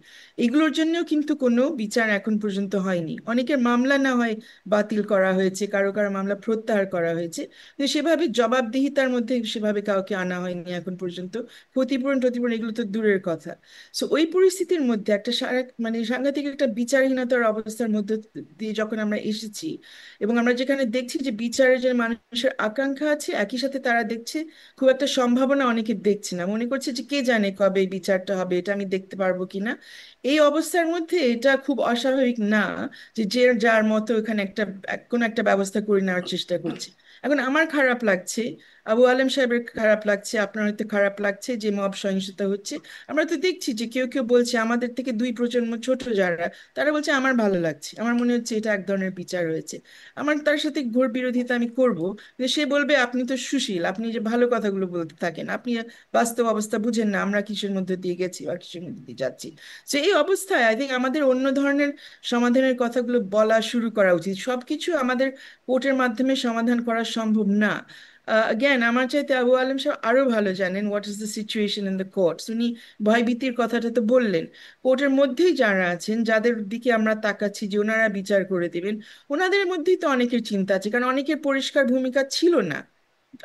এগুলোর জন্যও কিন্তু কোনো বিচার এখন পর্যন্ত হয়নি। অনেকের মামলা না হয় বাতিল করা হয়েছে, কারো কারো মামলা প্রত্যাহার করা হয়েছে, কিন্তু সেভাবে জবাবদিহিতার মধ্যে সেভাবে কাউকে আনা হয়নি এখন পর্যন্ত। ক্ষতিপূরণ টতিপূরণ এগুলো তো দূরের কথা। সো ওই পরিস্থিতির মধ্যে একটা মানে সাংঘাতিক একটা বিচারহীনতার অবস্থার মধ্যে দিয়ে যখন আমরা এসেছি, এবং আমরা যেখানে দেখছি যে বিচারের যে মানুষের আকাঙ্ক্ষা আছে, একই সাথে তারা দেখছে খুব একটা সম্ভাবনা অনেকে দেখছে না, মনে করছে যে কে জানে কবে এই বিচারটা হবে, এটা আমি দেখতে পারবো কিনা। এই অবস্থার মধ্যে এটা খুব অস্বাভাবিক না যে যে যার মতো এখানে একটা কোনো একটা ব্যবস্থা করে নেওয়ার চেষ্টা করছে। এখন আমার খারাপ লাগছে, আবু আলেম সাহেবের খারাপ লাগছে, আপনার হয়তো খারাপ লাগছে যে মব সহিংসতা হচ্ছে। আমরা তো দেখছি যে কেউ কেউ বলছে আমাদের থেকে 2 প্রজন্ম ছোট যারা, তারা বলছে আমার ভালো লাগছে, আমার মনে হচ্ছে এটা এক ধরনের বিচার হয়েছে। আমার তার সাথে ঘোর বিরোধিতা আমি করব, যে সে বলবে আপনি তো সুশীল, আপনি যে ভালো কথাগুলো বলতে থাকেন, আপনি বাস্তব অবস্থা বুঝেন না, আমরা কিসের মধ্যে দিয়ে গেছি আর কিসের মধ্যে দিয়ে যাচ্ছি। তো এই অবস্থায় আই থিঙ্ক আমাদের অন্য ধরনের সমাধানের কথাগুলো বলা শুরু করা উচিত। সবকিছু আমাদের কোর্টের মাধ্যমে সমাধান করা সম্ভব না। জ্ঞান আমার চাইতে আবু আলম সাহেব আরো ভালো জানেন what is the situation in the courts. উনি ভয়ভীতির কথাটা তো বললেন। কোর্টের মধ্যেই যারা আছেন, যাদের দিকে আমরা তাকাচ্ছি যে ওনারা বিচার করে দেবেন, ওনাদের মধ্যেই তো অনেকের চিন্তা আছে, কারণ অনেকের পরিষ্কার ভূমিকা ছিল না।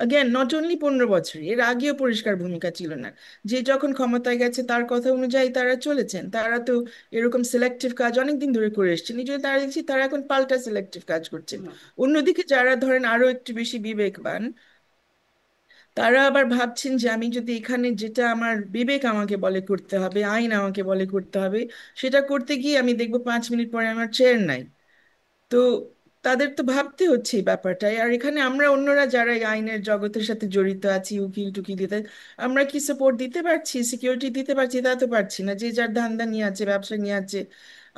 again নট অনলি 15 বছর, এর আগেও পরিষ্কার ভূমিকা ছিল না। যে যখন ক্ষমতায় গেছে তার কথা অনুযায়ী তারা চলেছেন, তারা তো এরকম সিলেক্টিভ কাজ অনেকদিন ধরে করে এসেছেন, এই জন্য তারা দেখছি তারা এখন পাল্টা সিলেক্টিভ কাজ করছেন। হুম। অন্যদিকে যারা ধরেন আরো একটু বেশি বিবেকবান, তারা আবার ভাবছেন যে আমি যদি এখানে যেটা আমার বিবেক আমাকে বলে করতে হবে, আইন আমাকে বলে করতে হবে, সেটা করতে গিয়ে আমি দেখবো 5 মিনিট পরে আমার চেয়ার নাই। তো তাদের তো ভাবতে হচ্ছে এই ব্যাপারটাই। আর এখানে আমরা অন্যরা যারা এই আইনের জগতের সাথে জড়িত আছি, উকিল টুকিল দিতে, আমরা কি সাপোর্ট দিতে পারছি, সিকিউরিটি দিতে পারছি? তা তো পারছি না। যে যার ধান্দা নিয়ে আছে, ব্যবসা নিয়ে আছে।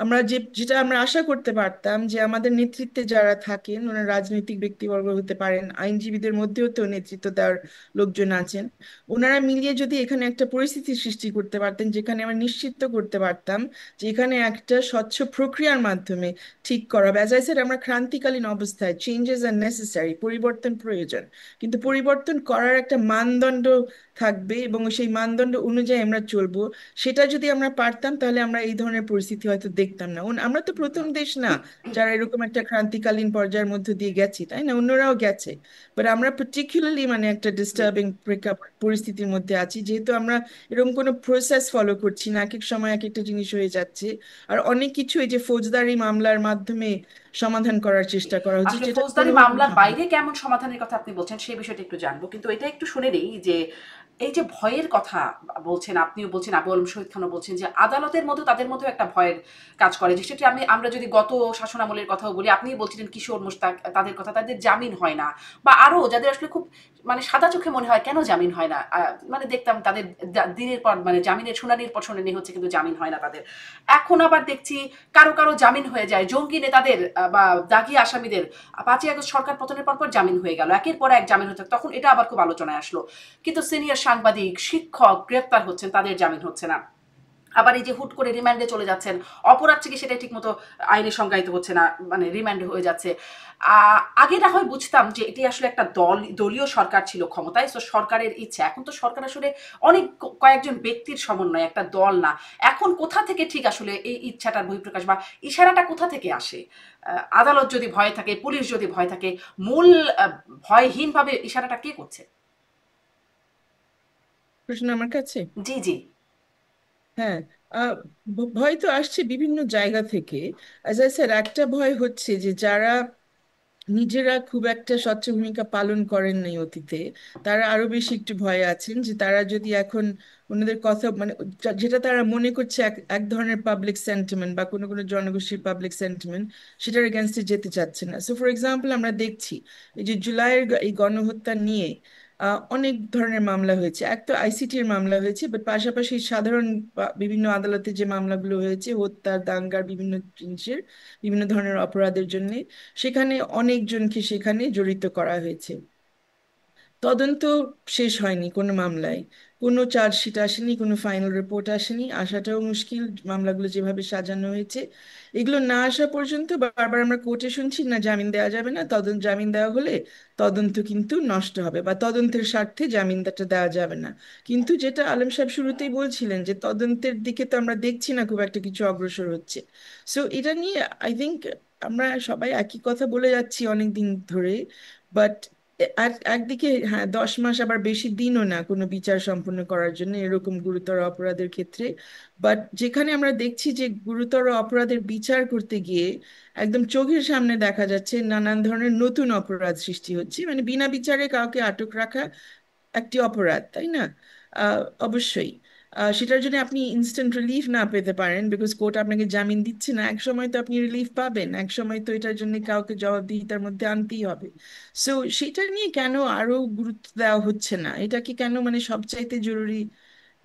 আমরা যেটা আমরা আশা করতে পারতাম যে আমাদের নেতৃত্বে যারা থাকেন, ওনারা রাজনৈতিক ব্যক্তিবর্গ হতে পারেন, আইনজীবীদের মধ্যেও তো নেতৃত্ব দেওয়ার লোকজন আছেন, ওনারা মিলিয়ে যদি এখানে একটা পরিস্থিতি সৃষ্টি করতে পারতেন যেখানে আমরা নিশ্চিত করতে পারতাম যে এখানে একটা স্বচ্ছ প্রক্রিয়ার মাধ্যমে ঠিক করা হবে। অ্যাজ আই সেড, আমরা ক্রান্তিকালীন অবস্থায়, চেঞ্জেস আর নেসেসারি, পরিবর্তন প্রয়োজন, কিন্তু পরিবর্তন করার একটা মানদণ্ড থাকবে এবং সেই মানদণ্ড অনুযায়ী আমরা চলবো। সেটা যদি আমরা পারতাম তাহলে আমরা এই ধরনের পরিস্থিতি হয়তো দেখতাম না। আমরা তো প্রথম দেশ না যারা এরকম একটা ক্রান্তিকালীন পর্যায়ের মধ্যে দিয়ে গেছি, তাই না? অন্যরাও গেছে, বাট আমরা পার্টিকুলারলি মানে একটা ডিস্টার্বিং পরিস্থিতির মধ্যে আছি, যেহেতু আমরা এরকম কোনো প্রসেস ফলো করছি না, এক এক সময় এক একটা জিনিস হয়ে যাচ্ছে। আর অনেক কিছু এই যে ফৌজদারি মামলার মাধ্যমে সমাধান করার চেষ্টা করা হচ্ছে, আসলে যেটা ফৌজদারি কোনোভাবে মামলার ভালো। বাইরে কেমন সমাধানের কথা আপনি বলছেন সেই বিষয়টা একটু জানবো, কিন্তু এটা একটু শুনে নেই যে এই যে ভয়ের কথা বলছেন, আপনিও বলছেন, আবু আলম শহীদ খানও বলছেন যে আদালতের মধ্যে তাদের মধ্যেও একটা ভয়ের কাজ করে, যে সেটা আমরা যদি গত শাসনামলের কথাও বলি, আপনি বলছিলেন কিশোর মুশতাক, তাদের কথা, তাদের জামিন হয় না, বা আরো যাদের আসলে খুব মানে সাদা চোখে মনে হয় কেন জামিন হয় না, মানে দেখতাম তাদের দিনের পর মানে জামিনের শুনানির পর শুনানি হচ্ছে কিন্তু জামিন হয় না তাদের। এখন আবার দেখছি কারো কারো জামিন হয়ে যায়, জঙ্গি নেতাদের বা দাগি আসামিদের 5ই আগস্ট সরকার পতনের পর জামিন হয়ে গেল, একের পর এক জামিন হচ্ছে, তখন এটা আবার খুব আলোচনায় আসলো। কিন্তু সিনিয়র সাংবাদিক, শিক্ষক গ্রেপ্তার হচ্ছেন, তাদের জামিন হচ্ছে না। আবার এই যে হুট করে রিমান্ডে চলে যাচ্ছেন, অপরাধ থেকে সেটা ঠিক মতো আইনে সংজ্ঞায়িত হচ্ছে না, মানে রিমান্ডে হয়ে যাচ্ছে। আগে না হয় বুঝতাম যে এটি আসলে একটা দলীয় সরকার ছিল ক্ষমতায়, তো সরকারের ইচ্ছা। এখন তো সরকার আসলে অনেক কয়েকজন ব্যক্তির সমন্বয়, একটা দল না। এখন কোথা থেকে ঠিক আসলে এই ইচ্ছাটার বহিঃপ্রকাশ বা ইশারাটা কোথা থেকে আসে? আদালত যদি ভয় থাকে, পুলিশ যদি ভয় থাকে, মূল ভয়হীনভাবে ইশারাটা কে করছে? প্রশ্ন আমার কাছে। জি জি। হ্যাঁ, আহ, ভয় তো আসছে বিভিন্ন জায়গা থেকে। অ্যাজ আই স্যার, একটা ভয় হচ্ছে যে যারা নিজেরা খুব একটা স্বচ্ছ ভূমিকা পালন করেন নাই অতীতে, তারা আরো বেশি একটু ভয়ে আছেন যে তারা যদি এখন ওনাদের কথা মানে যেটা তারা মনে করছে এক এক ধরনের পাবলিক সেন্টিমেন্ট বা কোনো কোনো জনগোষ্ঠীর পাবলিক সেন্টিমেন্ট, সেটার এগেনস্টে যেতে চাচ্ছে না। সো ফর এক্সাম্পল, আমরা দেখছি এই যে জুলাইয়ের এই গণহত্যা নিয়ে অনেক ধরনের মামলা হয়েছে। এক তো আইসিটির মামলা হয়েছে, বাট পাশাপাশি সাধারণ বিভিন্ন আদালতে যে মামলাগুলো হয়েছে হত্যা, দাঙ্গার, বিভিন্ন জিনিসের, বিভিন্ন ধরনের অপরাধের জন্য, সেখানে অনেকজনকে সেখানে জড়িত করা হয়েছে। তদন্ত শেষ হয়নি কোনো মামলায়, কোনো চার্জশিট আসেনি, কোনো ফাইনাল রিপোর্ট আসেনি, আসাটাও মুশকিল মামলাগুলো যেভাবে সাজানো হয়েছে। এগুলো না আসা পর্যন্ত বারবার আমরা কোর্টে শুনছি না জামিন দেওয়া যাবে না, জামিন দেওয়া হলে তদন্ত কিন্তু নষ্ট হবে বা তদন্তের স্বার্থে জামিনটা দেওয়া যাবে না। কিন্তু যেটা আলম সাহেব শুরুতেই বলছিলেন যে তদন্তের দিকে তো আমরা দেখছি না খুব একটা কিছু অগ্রসর হচ্ছে। সো এটা নিয়ে আই থিঙ্ক আমরা সবাই একই কথা বলে যাচ্ছি অনেক দিন ধরে, বাট আর একদিকে হ্যাঁ, 10 মাস আবার বেশি দিনও না কোনো বিচার সম্পন্ন করার জন্য এরকম গুরুতর অপরাধের ক্ষেত্রে। বাট যেখানে আমরা দেখছি যে গুরুতর অপরাধের বিচার করতে গিয়ে একদম চোখের সামনে দেখা যাচ্ছে নানান ধরনের নতুন অপরাধ সৃষ্টি হচ্ছে, মানে বিনা বিচারে কাউকে আটক রাখা একটি অপরাধ, তাই না? অবশ্যই সেটার জন্য আপনি ইনস্ট্যান্ট রিলিফ না পেতে পারেন, বিকজ কোর্ট আপনাকে জামিন দিচ্ছে না, এক সময় তো আপনি রিলিফ পাবেন, এক সময় তো এটার জন্য কাউকে জবাবদিহিতার মধ্যে আনতেই হবে। সো সেটা নিয়ে কেন আরো গুরুত্ব দেওয়া হচ্ছে না, এটা কি কেন মানে সবচাইতে জরুরি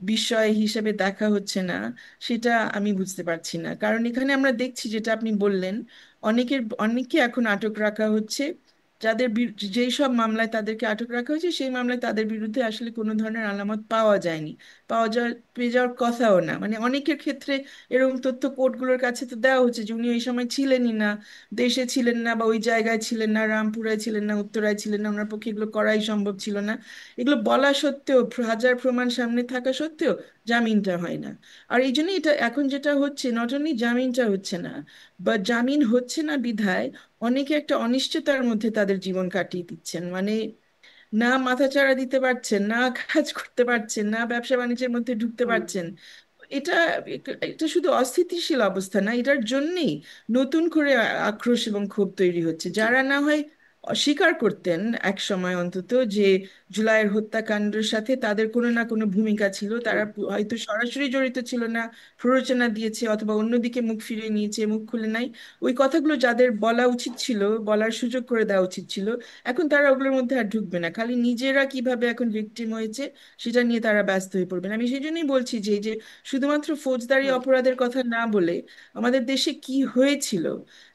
বিষয় হিসেবে দেখা হচ্ছে না, সেটা আমি বুঝতে পারছি না। কারণ এখানে আমরা দেখছি যেটা আপনি বললেন, অনেককে এখন আটক রাখা হচ্ছে, যেই সব মামলায় তাদেরকে আটক রাখা হয়েছে সেই মামলায় তাদের বিরুদ্ধে আসলে কোনো ধরনের আলামত পাওয়া যায়নি, পেয়ে যাওয়ার কথাও না। মানে অনেকের ক্ষেত্রে এরকম তথ্য কোর্টগুলোর কাছে তো দেওয়া হচ্ছে যে উনি ওই সময় ছিলেনই না, দেশে ছিলেন না বা ওই জায়গায় ছিলেন না, রামপুরায় ছিলেন না, উত্তরায় ছিলেন না, ওনার পক্ষে এগুলো করাই সম্ভব ছিল না। এগুলো বলা সত্ত্বেও, হাজার প্রমাণ সামনে থাকা সত্ত্বেও জামিনটা হয় না। আর এই জন্য এটা এখন যেটা হচ্ছে, নট অনলি জামিনটা হচ্ছে না, বা জামিন হচ্ছে না বিধায় অনেকে একটা অনিশ্চয়তার মধ্যে তাদের জীবন কাটিয়ে দিচ্ছেন। মানে না মাথাচাড়া দিতে পারছেন, না কাজ করতে পারছেন, না ব্যবসা বাণিজ্যের মধ্যে ঢুকতে হুম। পারছেন। এটা এটা শুধু অস্থিতিশীল অবস্থা না, এটার জন্যেই নতুন করে আক্রোশ এবং ক্ষোভ তৈরি হচ্ছে। জি। যারা না হয় অস্বীকার করতেন এক সময় অন্তত যে জুলাইয়ের হত্যাকাণ্ডের সাথে তাদের কোনো না কোনো ভূমিকা ছিল, হুম। তারা হয়তো সরাসরি জড়িত ছিল না, প্ররোচনা দিয়েছে অথবা অন্যদিকে মুখ ফিরিয়ে নিয়েছে, মুখ খুলে নাই, ওই কথাগুলো যাদের বলা উচিত ছিল, বলার সুযোগ করে দেওয়া উচিত ছিল, এখন তারা ওগুলোর মধ্যে আর ঢুকবে না। খালি নিজেরা কিভাবে এখন ভিকটিম হয়েছে সেটা নিয়ে তারা ব্যস্ত হয়ে পড়বেন। আমি সেই জন্যই বলছি যে এই যে শুধুমাত্র ফৌজদারি হুম। অপরাধের কথা না বলে আমাদের দেশে কি হয়েছিল,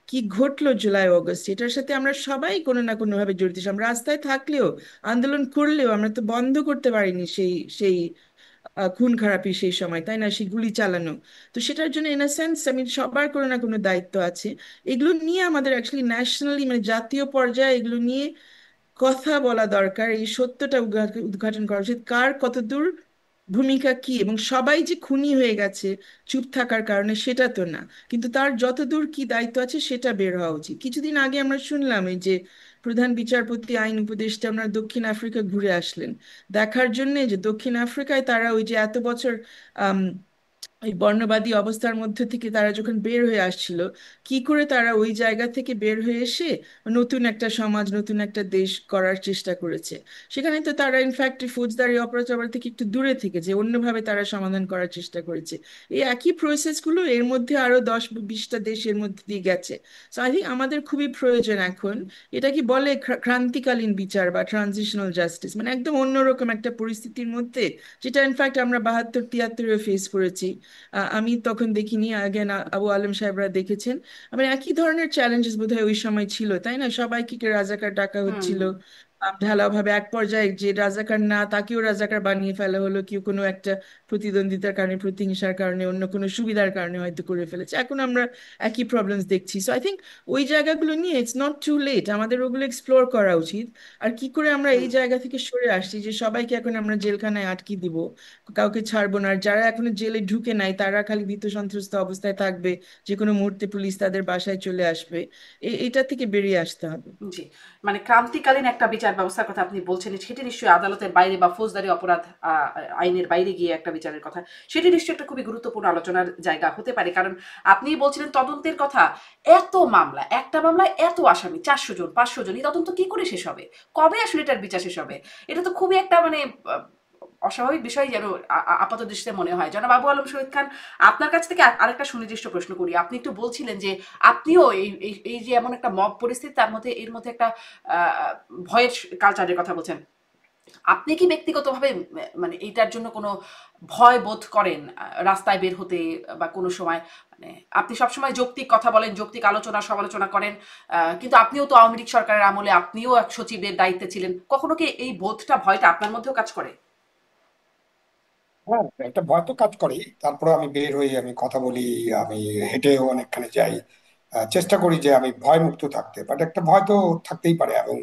কি ঘটলো জুলাই অগস্ট, এটার সাথে আমরা সবাই কোনো না কোনো ভাবে জড়িত। আমরা রাস্তায় থাকলেও, আন্দোলন করলেও আমরা তো বন্ধ করতে পারিনি সেই সেই খুন খারাপি সেই সময়, তাই না? সেই গুলি চালানো। তো সেটার জন্য ইন সেন্স আমি সবার কোনো না কোনো দায়িত্ব আছে। এগুলো নিয়ে আমাদের অ্যাকচুয়ালি ন্যাশনালি মানে জাতীয় পর্যায়ে এগুলো নিয়ে কথা বলা দরকার, এই সত্যটা উদ্ঘাটন করা উচিত, কার কতদূর ভূমিকা কি, এবং সবাই যে খুনি হয়ে গেছে চুপ থাকার কারণে সেটা তো না, কিন্তু তার যতদূর কি দায়িত্ব আছে সেটা বের হওয়া উচিত। কিছুদিন আগে আমরা শুনলাম এই যে প্রধান বিচারপতি আইন উপদেষ্টা ওনার দক্ষিণ আফ্রিকা ঘুরে আসলেন দেখার জন্য যে দক্ষিণ আফ্রিকায় তারা ওই যে এত বছর আম, এই বর্ণবাদী অবস্থার মধ্যে থেকে তারা যখন বের হয়ে আসছিল, কি করে তারা ওই জায়গা থেকে বের হয়ে এসে নতুন একটা সমাজ, নতুন একটা দেশ করার চেষ্টা করেছে। সেখানে তো তারা ইনফ্যাক্ট ফৌজদারি অপরাধ থেকে একটু দূরে থেকে যে অন্যভাবে তারা সমাধান করার চেষ্টা করেছে। এই একই প্রসেসগুলো এর মধ্যে আরো 10-20টা দেশের মধ্যে দিয়ে গেছে। তো আই থিঙ্ক আমাদের খুবই প্রয়োজন এখন, এটা কি বলে ক্রান্তিকালীন বিচার বা ট্রানজিশনাল জাস্টিস, মানে একদম অন্যরকম একটা পরিস্থিতির মধ্যে, যেটা ইনফ্যাক্ট আমরা 72-73-এ ফেস করেছি। আমি তখন দেখিনি, আগে আবু আলেম সাহেবরা দেখেছেন। মানে একই ধরনের চ্যালেঞ্জেস বোধহয় ওই সময় ছিল, তাই না? সবাইকে রাজাকার ডাকা হুম হচ্ছিল হুম ঢালাও ভাবে। এক পর্যায়ে যে রাজাকার না তাকেও রাজাকার বানিয়ে ফেলা হলো, কেউ কোনো একটা প্রতিদ্বন্দ্বিতার কারণে, প্রতিহিংসার কারণে, অন্য কোনো সুবিধার কারণে হয়তো করে ফেলেছে। এখন আমরা একই প্রবলেমস দেখছি। সো আই থিঙ্ক ওই জায়গাগুলো নিয়ে ইটস নট টু লেট, আমাদের ওগুলো এক্সপ্লোর করা উচিত। আর কি করে আমরা এই হুম জায়গা থেকে সরে আসছি যে সবাইকে এখন আমরা জেলখানায় আটকে দিব, কাউকে ছাড়বো না, আর যারা এখনো জেলে ঢুকে নাই তারা খালি ভীত সন্ত্রস্ত অবস্থায় থাকবে, যে কোনো মুহূর্তে পুলিশ তাদের বাসায় চলে আসবে। এটা থেকে বেরিয়ে আসতে হবে। জি, মানে ক্রান্তিকালীন একটা বিচার ব্যবস্থার কথা আপনি বলছেন, সেটি নিশ্চয়ই আদালতের বাইরে বা ফৌজদারি অপরাধ আইনের বাইরে গিয়ে একটা বিচারের কথা। সেটি নিশ্চয়ই একটা খুবই গুরুত্বপূর্ণ আলোচনার জায়গা হতে পারে, কারণ আপনি বলছিলেন তদন্তের কথা। এত মামলা, একটা মামলায় এত আসামি, 400 জন 500 জন, এই তদন্ত কি করে শেষ হবে? কবে আসলে এটার বিচার শেষ হবে? এটা তো খুবই একটা মানে অস্বাভাবিক বিষয় যেন আপাত দৃষ্টিতে মনে হয়। জনাব আবু আলম শহীদ খান, আপনার কাছ থেকে আরেকটা সুনির্দিষ্ট প্রশ্ন করি। আপনি একটু বলছিলেন যে আপনিও এই যে এমন একটা মব পরিস্থিতি, তার মধ্যে এর মধ্যে একটা ভয়ের কালচারের কথা বলছেন। আপনি কি ব্যক্তিগতভাবে মানে এইটার জন্য কোনো ভয় বোধ করেন রাস্তায় বের হতে, বা কোনো সময় মানে আপনি সবসময় যৌক্তিক কথা বলেন, যৌক্তিক আলোচনা সমালোচনা করেন, কিন্তু আপনিও তো আওয়ামী লীগ সরকারের আমলে আপনিও এক সচিবের দায়িত্বে ছিলেন, কখনো কি এই বোধটা, ভয়টা আপনার মধ্যেও কাজ করে? হ্যাঁ, একটা ভয় তো কাজ করেই। তারপরে আমি বের হই, আমি কথা বলি, আমি হেঁটেও অনেকখানে যাই, চেষ্টা করি যে আমি ভয় মুক্ত থাকতে। বাট একটা ভয় তো থাকতেই পারে। এবং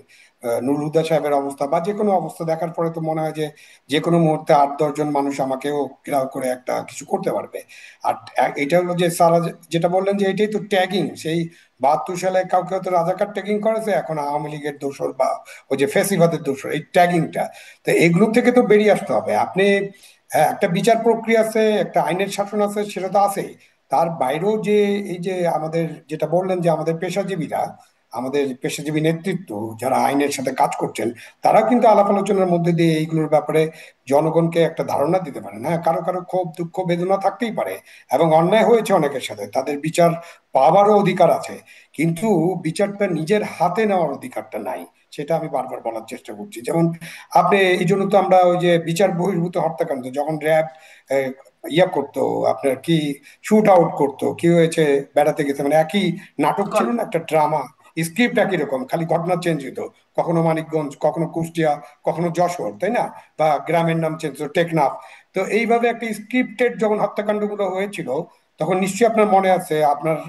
নুরুল হুদা সাহেবের অবস্থা বা যে কোনো অবস্থা দেখার পরে তো মনে হয় যে যে কোনো মুহূর্তে 8-10 জন মানুষ আমাকেও ঘেরাও করে একটা কিছু করতে পারবে। আর এটা হলো যে সারা যেটা বললেন যে এটাই তো ট্যাগিং, সেই 72 সালে কাউকে হয়তো রাজাকার ট্যাগিং করেছে, এখন আওয়ামী লীগের দোসর বা ওই যে ফ্যাসিবাদের দোসর, এই ট্যাগিংটা। তো এগুলো থেকে তো বেরিয়ে আসতে হবে। আপনি, হ্যাঁ, একটা বিচার প্রক্রিয়া আছে, একটা আইনের শাসন আছে, সেটা তো আছেই। তার বাইরেও যে এই যে আমাদের যেটা বললেন যে আমাদের পেশাজীবীরা, আমাদের পেশাজীবী নেতৃত্ব যারা আইনের সাথে কাজ করছেন, তারাও কিন্তু আলাপ আলোচনার মধ্যে দিয়ে এইগুলোর ব্যাপারে জনগণকে একটা ধারণা দিতে পারেন। হ্যাঁ, কারো কারো ক্ষোভ দুঃখ বেদনা থাকতেই পারে, এবং অন্যায় হয়েছে অনেকের সাথে, তাদের বিচার পাওয়ারও অধিকার আছে। কিন্তু বিচারটা নিজের হাতে নেওয়ার অধিকারটা নাই, সেটা আমি বারবার বলার চেষ্টা করছি। যেমন আপনি, এই জন্য তো আমরা ওই যে বিচার বহির্ভূত হত্যাকাণ্ড, যখন র্যাব ইয়া করতো, আপনার কি শুট আউট করতো, কি হয়েছে, বেড়াতে গেছে, মানে একই নাটক ছিল গল্প। না, একটা ড্রামা, স্ক্রিপ্ট একই রকম, খালি ঘটনা চেঞ্জ হতো। কখনো মানিকগঞ্জ, কখনো কুষ্টিয়া, কখনো যশোর, তাই না? বা গ্রামের নাম চেঞ্জ হতো, টেকনাফ। তো এইভাবে একটা স্ক্রিপ্টেড যখন হত্যাকাণ্ডগুলো হয়েছিল, তখন নিশ্চয়ই আপনার মনে আছে,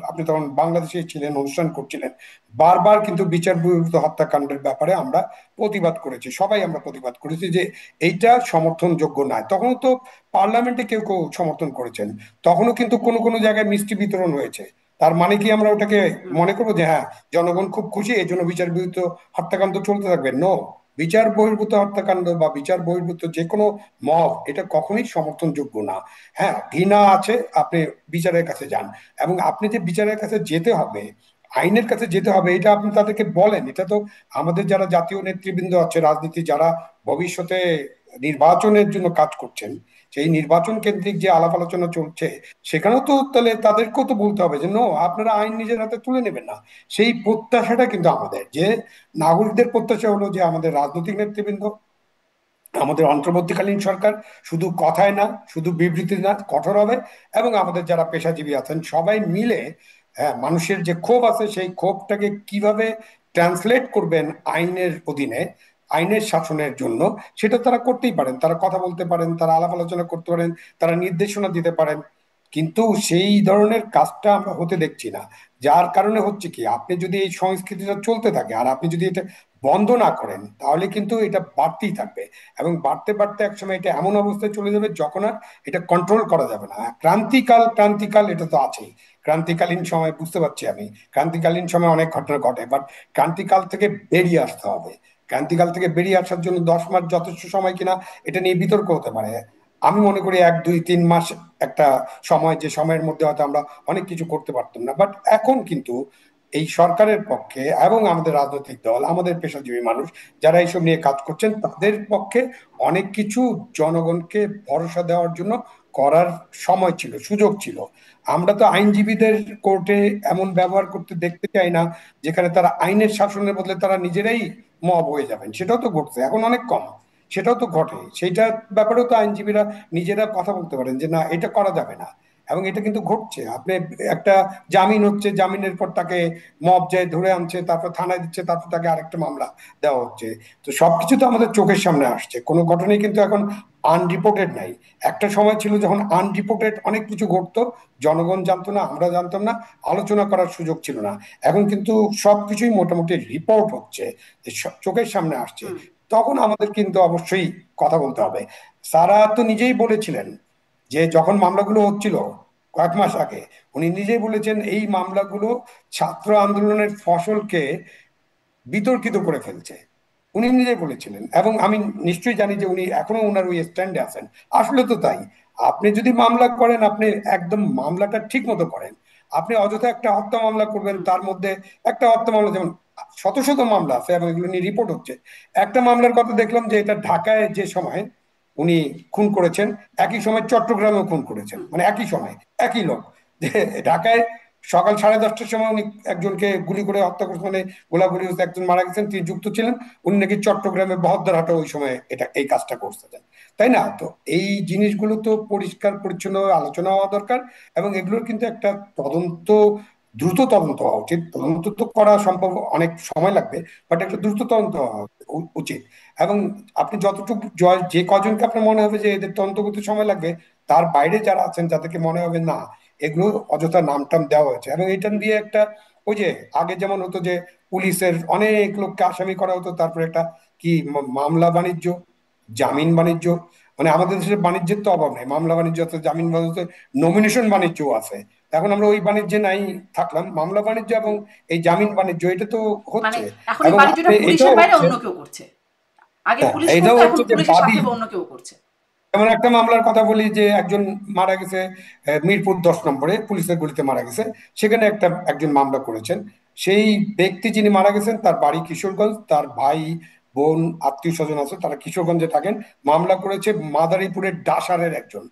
আপনি তখন বাংলাদেশে ছিলেন, অনুষ্ঠান করছিলেন। বারবার কিন্তু বিচার বহির্ভূত হত্যাকাণ্ডের ব্যাপারে আমরা প্রতিবাদ করেছি, সবাই আমরা প্রতিবাদ করেছি যে এইটা সমর্থনযোগ্য নয়। তখনও তো পার্লামেন্টে কেউ কেউ সমর্থন করেছেন, তখনও কিন্তু কোনো কোনো জায়গায় মিষ্টি বিতরণ হয়েছে। তার মানে কি আমরা ওটাকে হুম মনে করবো যে হ্যাঁ, জনগণ খুব খুশি এই জন্য বিচার বহির্ভূত হত্যাকাণ্ড চলতে থাকবে? নো, বিচার বহির্ভূত হত্যাকাণ্ড বা বিচার বহির্ভূত যে কোনো মব, এটা কখনোই সমর্থনযোগ্য না। হ্যাঁ, ঘৃণা আছে, আপনি বিচারের কাছে যান। এবং আপনি যে বিচারের কাছে যেতে হবে, আইনের কাছে যেতে হবে, এটা আপনি তাদেরকে বলেন। এটা তো আমাদের যারা জাতীয় নেতৃবৃন্দ আছে, রাজনীতি যারা ভবিষ্যতে নির্বাচনের জন্য কাজ করছেন, সেই নির্বাচন কেন্দ্রিক যে আলাপ আলোচনা চলছে, সেখানেও তো তাহলে তাদেরকেও তো বলতে হবে যে নো, আপনারা আইন নিজের হাতে তুলে নেবেন না। সেই প্রত্যাশাটা কিন্তু আমাদের, যে নাগরিকদের প্রত্যাশা হলো যে আমাদের রাজনৈতিক নেতৃবৃন্দ, আমাদের অন্তর্বর্তীকালীন সরকার শুধু কথায় না, শুধু বিবৃতি না, কঠোর হবে। এবং আমাদের যারা পেশাজীবী আছেন সবাই মিলে, হ্যাঁ, মানুষের যে ক্ষোভ আছে সেই ক্ষোভটাকে কিভাবে ট্রান্সলেট করবেন আইনের অধীনে, আইনের শাসনের জন্য, সেটা তারা করতেই পারেন। তারা কথা বলতে পারেন, তারা আলাপ আলোচনা করতে পারেন, তারা নির্দেশনা দিতে পারেন। কিন্তু সেই ধরনের কাজটা আমরা হতে দেখছি না। যার কারণে হচ্ছে কি, আপনি যদি এই সংস্কৃতিটা চলতে থাকে আর আপনি যদি এটা বন্ধ না করেন তাহলে কিন্তু এটা বাড়তেই থাকবে, এবং বাড়তে বাড়তে একসময় এটা এমন অবস্থায় চলে যাবে যখন আর এটা কন্ট্রোল করা যাবে না। ক্রান্তিকাল ক্রান্তিকাল এটা তো আছেই, ক্রান্তিকালীন সময় বুঝতে পারছি আমি, ক্রান্তিকালীন সময় অনেক ঘটনা ঘটে, বাট ক্রান্তিকাল থেকে বেরিয়ে আসতে হবে। ক্রান্তিকাল থেকে বেরিয়ে আসার জন্য 10 মাস যথেষ্ট সময় কিনা এটা নিয়ে বিতর্ক হতে পারে। আমি মনে করি 1 2 3 মাস একটা সময়, যে সময়ের মধ্যে হয়তো আমরা অনেক কিছু করতে পারতাম না, বাট এখন কিন্তু এই সরকারের পক্ষে এবং আমাদের রাজনৈতিক দল, আমাদের পেশাজীবী মানুষ যারা এইসব নিয়ে কাজ করছেন, তাদের পক্ষে অনেক কিছু জনগণকে ভরসা দেওয়ার জন্য করার সময় ছিল, সুযোগ ছিল। আমরা তো আইনজীবীদের কোর্টে এমন ব্যবহার করতে দেখতে চাই না যেখানে তারা আইনের শাসনের বদলে তারা নিজেরাই মব হয়ে যাবেন। সেটাও তো ঘটছে, এখন অনেক কম, সেটাও তো ঘটে। সেইটার ব্যাপারেও তো আইনজীবীরা নিজেরা কথা বলতে পারেন যে না, এটা করা যাবে না। এবং এটা কিন্তু ঘটছে। আপনি একটা জামিন হচ্ছে, জামিনের পর তাকে মব যায় ধরে আনছে, তারপর থানায় দিচ্ছে, তারপর তাকে আরেকটা মামলা দেওয়া হচ্ছে। তো সবকিছু তো আমাদের চোখের সামনে আসছে, কোনো ঘটনাই কিন্তু এখন আনরিপোর্টেড নাই। একটা সময় ছিল যখন আনরিপোর্টেড অনেক কিছু ঘটতো, জনগণ জানতো না, আমরা জানতাম না, আলোচনা করার সুযোগ ছিল না। এখন কিন্তু সবকিছুই মোটামুটি রিপোর্ট হচ্ছে, যে চোখের সামনে আসছে। হুম। তখন আমাদের কিন্তু অবশ্যই কথা বলতে হবে। সারা তো নিজেই বলেছিলেন যে যখন মামলাগুলো হচ্ছিল কয়েক মাস আগে, উনি নিজেই বলেছেন এই মামলাগুলো ছাত্র আন্দোলনের ফসলকে বিতর্কিত করে ফেলছে। উনি নিজেই বলেছিলেন, এবং আমি নিশ্চয়ই জানি যে উনি এখনো ওনার ওই স্ট্যান্ডে আছেন। আসলে তো তাই। আপনি যদি মামলা করেন, আপনি একদম মামলাটা ঠিক মতো করেন। আপনি অযথা একটা হত্যা মামলা করবেন, হুম। তার মধ্যে একটা হত্যা মামলা যেমন শত শত মামলা আছে এবং এগুলো নিয়ে রিপোর্ট হচ্ছে। একটা মামলার কথা দেখলাম যে এটা ঢাকায় যে সময় উনি খুন করেছেন, একই সময় চট্টগ্রামেও খুন করেছেন, হুম। মানে একই সময় একই লোক। যে ঢাকায় সকাল 10:30টার সময় উনি একজনকে গুলি করে হত্যা করেছেন, মানে গোলাগুলি হচ্ছে, একজন মারা গেছেন, তিনি যুক্ত ছিলেন। উনি নাকি চট্টগ্রামে বহদ্দারহাটে ওই সময় এই কাজটা করতেছেন। তাই না? তো এই জিনিসগুলো তো পরিষ্কার পরিচ্ছন্ন আলোচনা হওয়া দরকার, এবং এগুলোর কিন্তু একটা তদন্ত, দ্রুত তদন্ত হওয়া উচিত। তদন্ত তো করা সম্ভব, অনেক সময় লাগবে, বাট একটা হুম। দ্রুত তদন্ত হওয়া উচিত। এবং আপনি যতটুকু যে কজনকে আপনার মনে হবে যে এদের তদন্ত করতে সময় লাগবে, তার বাইরে যারা আছেন যাদেরকে মনে হবে না এগুলো অযথা নাম টাম দেওয়া হয়েছে, এবং এটা দিয়ে একটা, ওই যে আগে যেমন হতো যে পুলিশের অনেক লোককে আসামি করা হতো, তারপরে একটা কি মামলা বাণিজ্য, জামিন বাণিজ্য, মানে আমাদের দেশে বাণিজ্যের তো অভাব নেই, মামলা বাণিজ্য আছে, জামিন বাণিজ্য, নমিনেশন বাণিজ্য আছে। এখন আমরা ওই বাণিজ্যে নাই থাকলাম, মামলা বাণিজ্য এবং এই জামিন বাণিজ্য এটা তো মানে হচ্ছে। এখন এই এবং বাণিজ্যটা আপনি পুলিশের এটাও বাইরে হচ্ছে, অন্য কেউ করছে। আগে হ্যাঁ পুলিশ এটাও করতো, এখন হচ্ছে যে পুলিশের সাথে বাদী, অন্য কেউ করছে। যেমন একটা মামলার কথা বলি যে একজন মারা গেছে, মিরপুর 10 নম্বরে পুলিশের গুলিতে মারা গেছে। সেখানে একজন মামলা করেছেন। সেই ব্যক্তি যিনি মারা গেছেন তার বাড়ি কিশোরগঞ্জ, তার ভাই বোন আত্মীয় স্বজন আছে, তারা কিশোরগঞ্জে থাকেন। মামলা করেছে মাদারীপুরের ডাসারের একজন।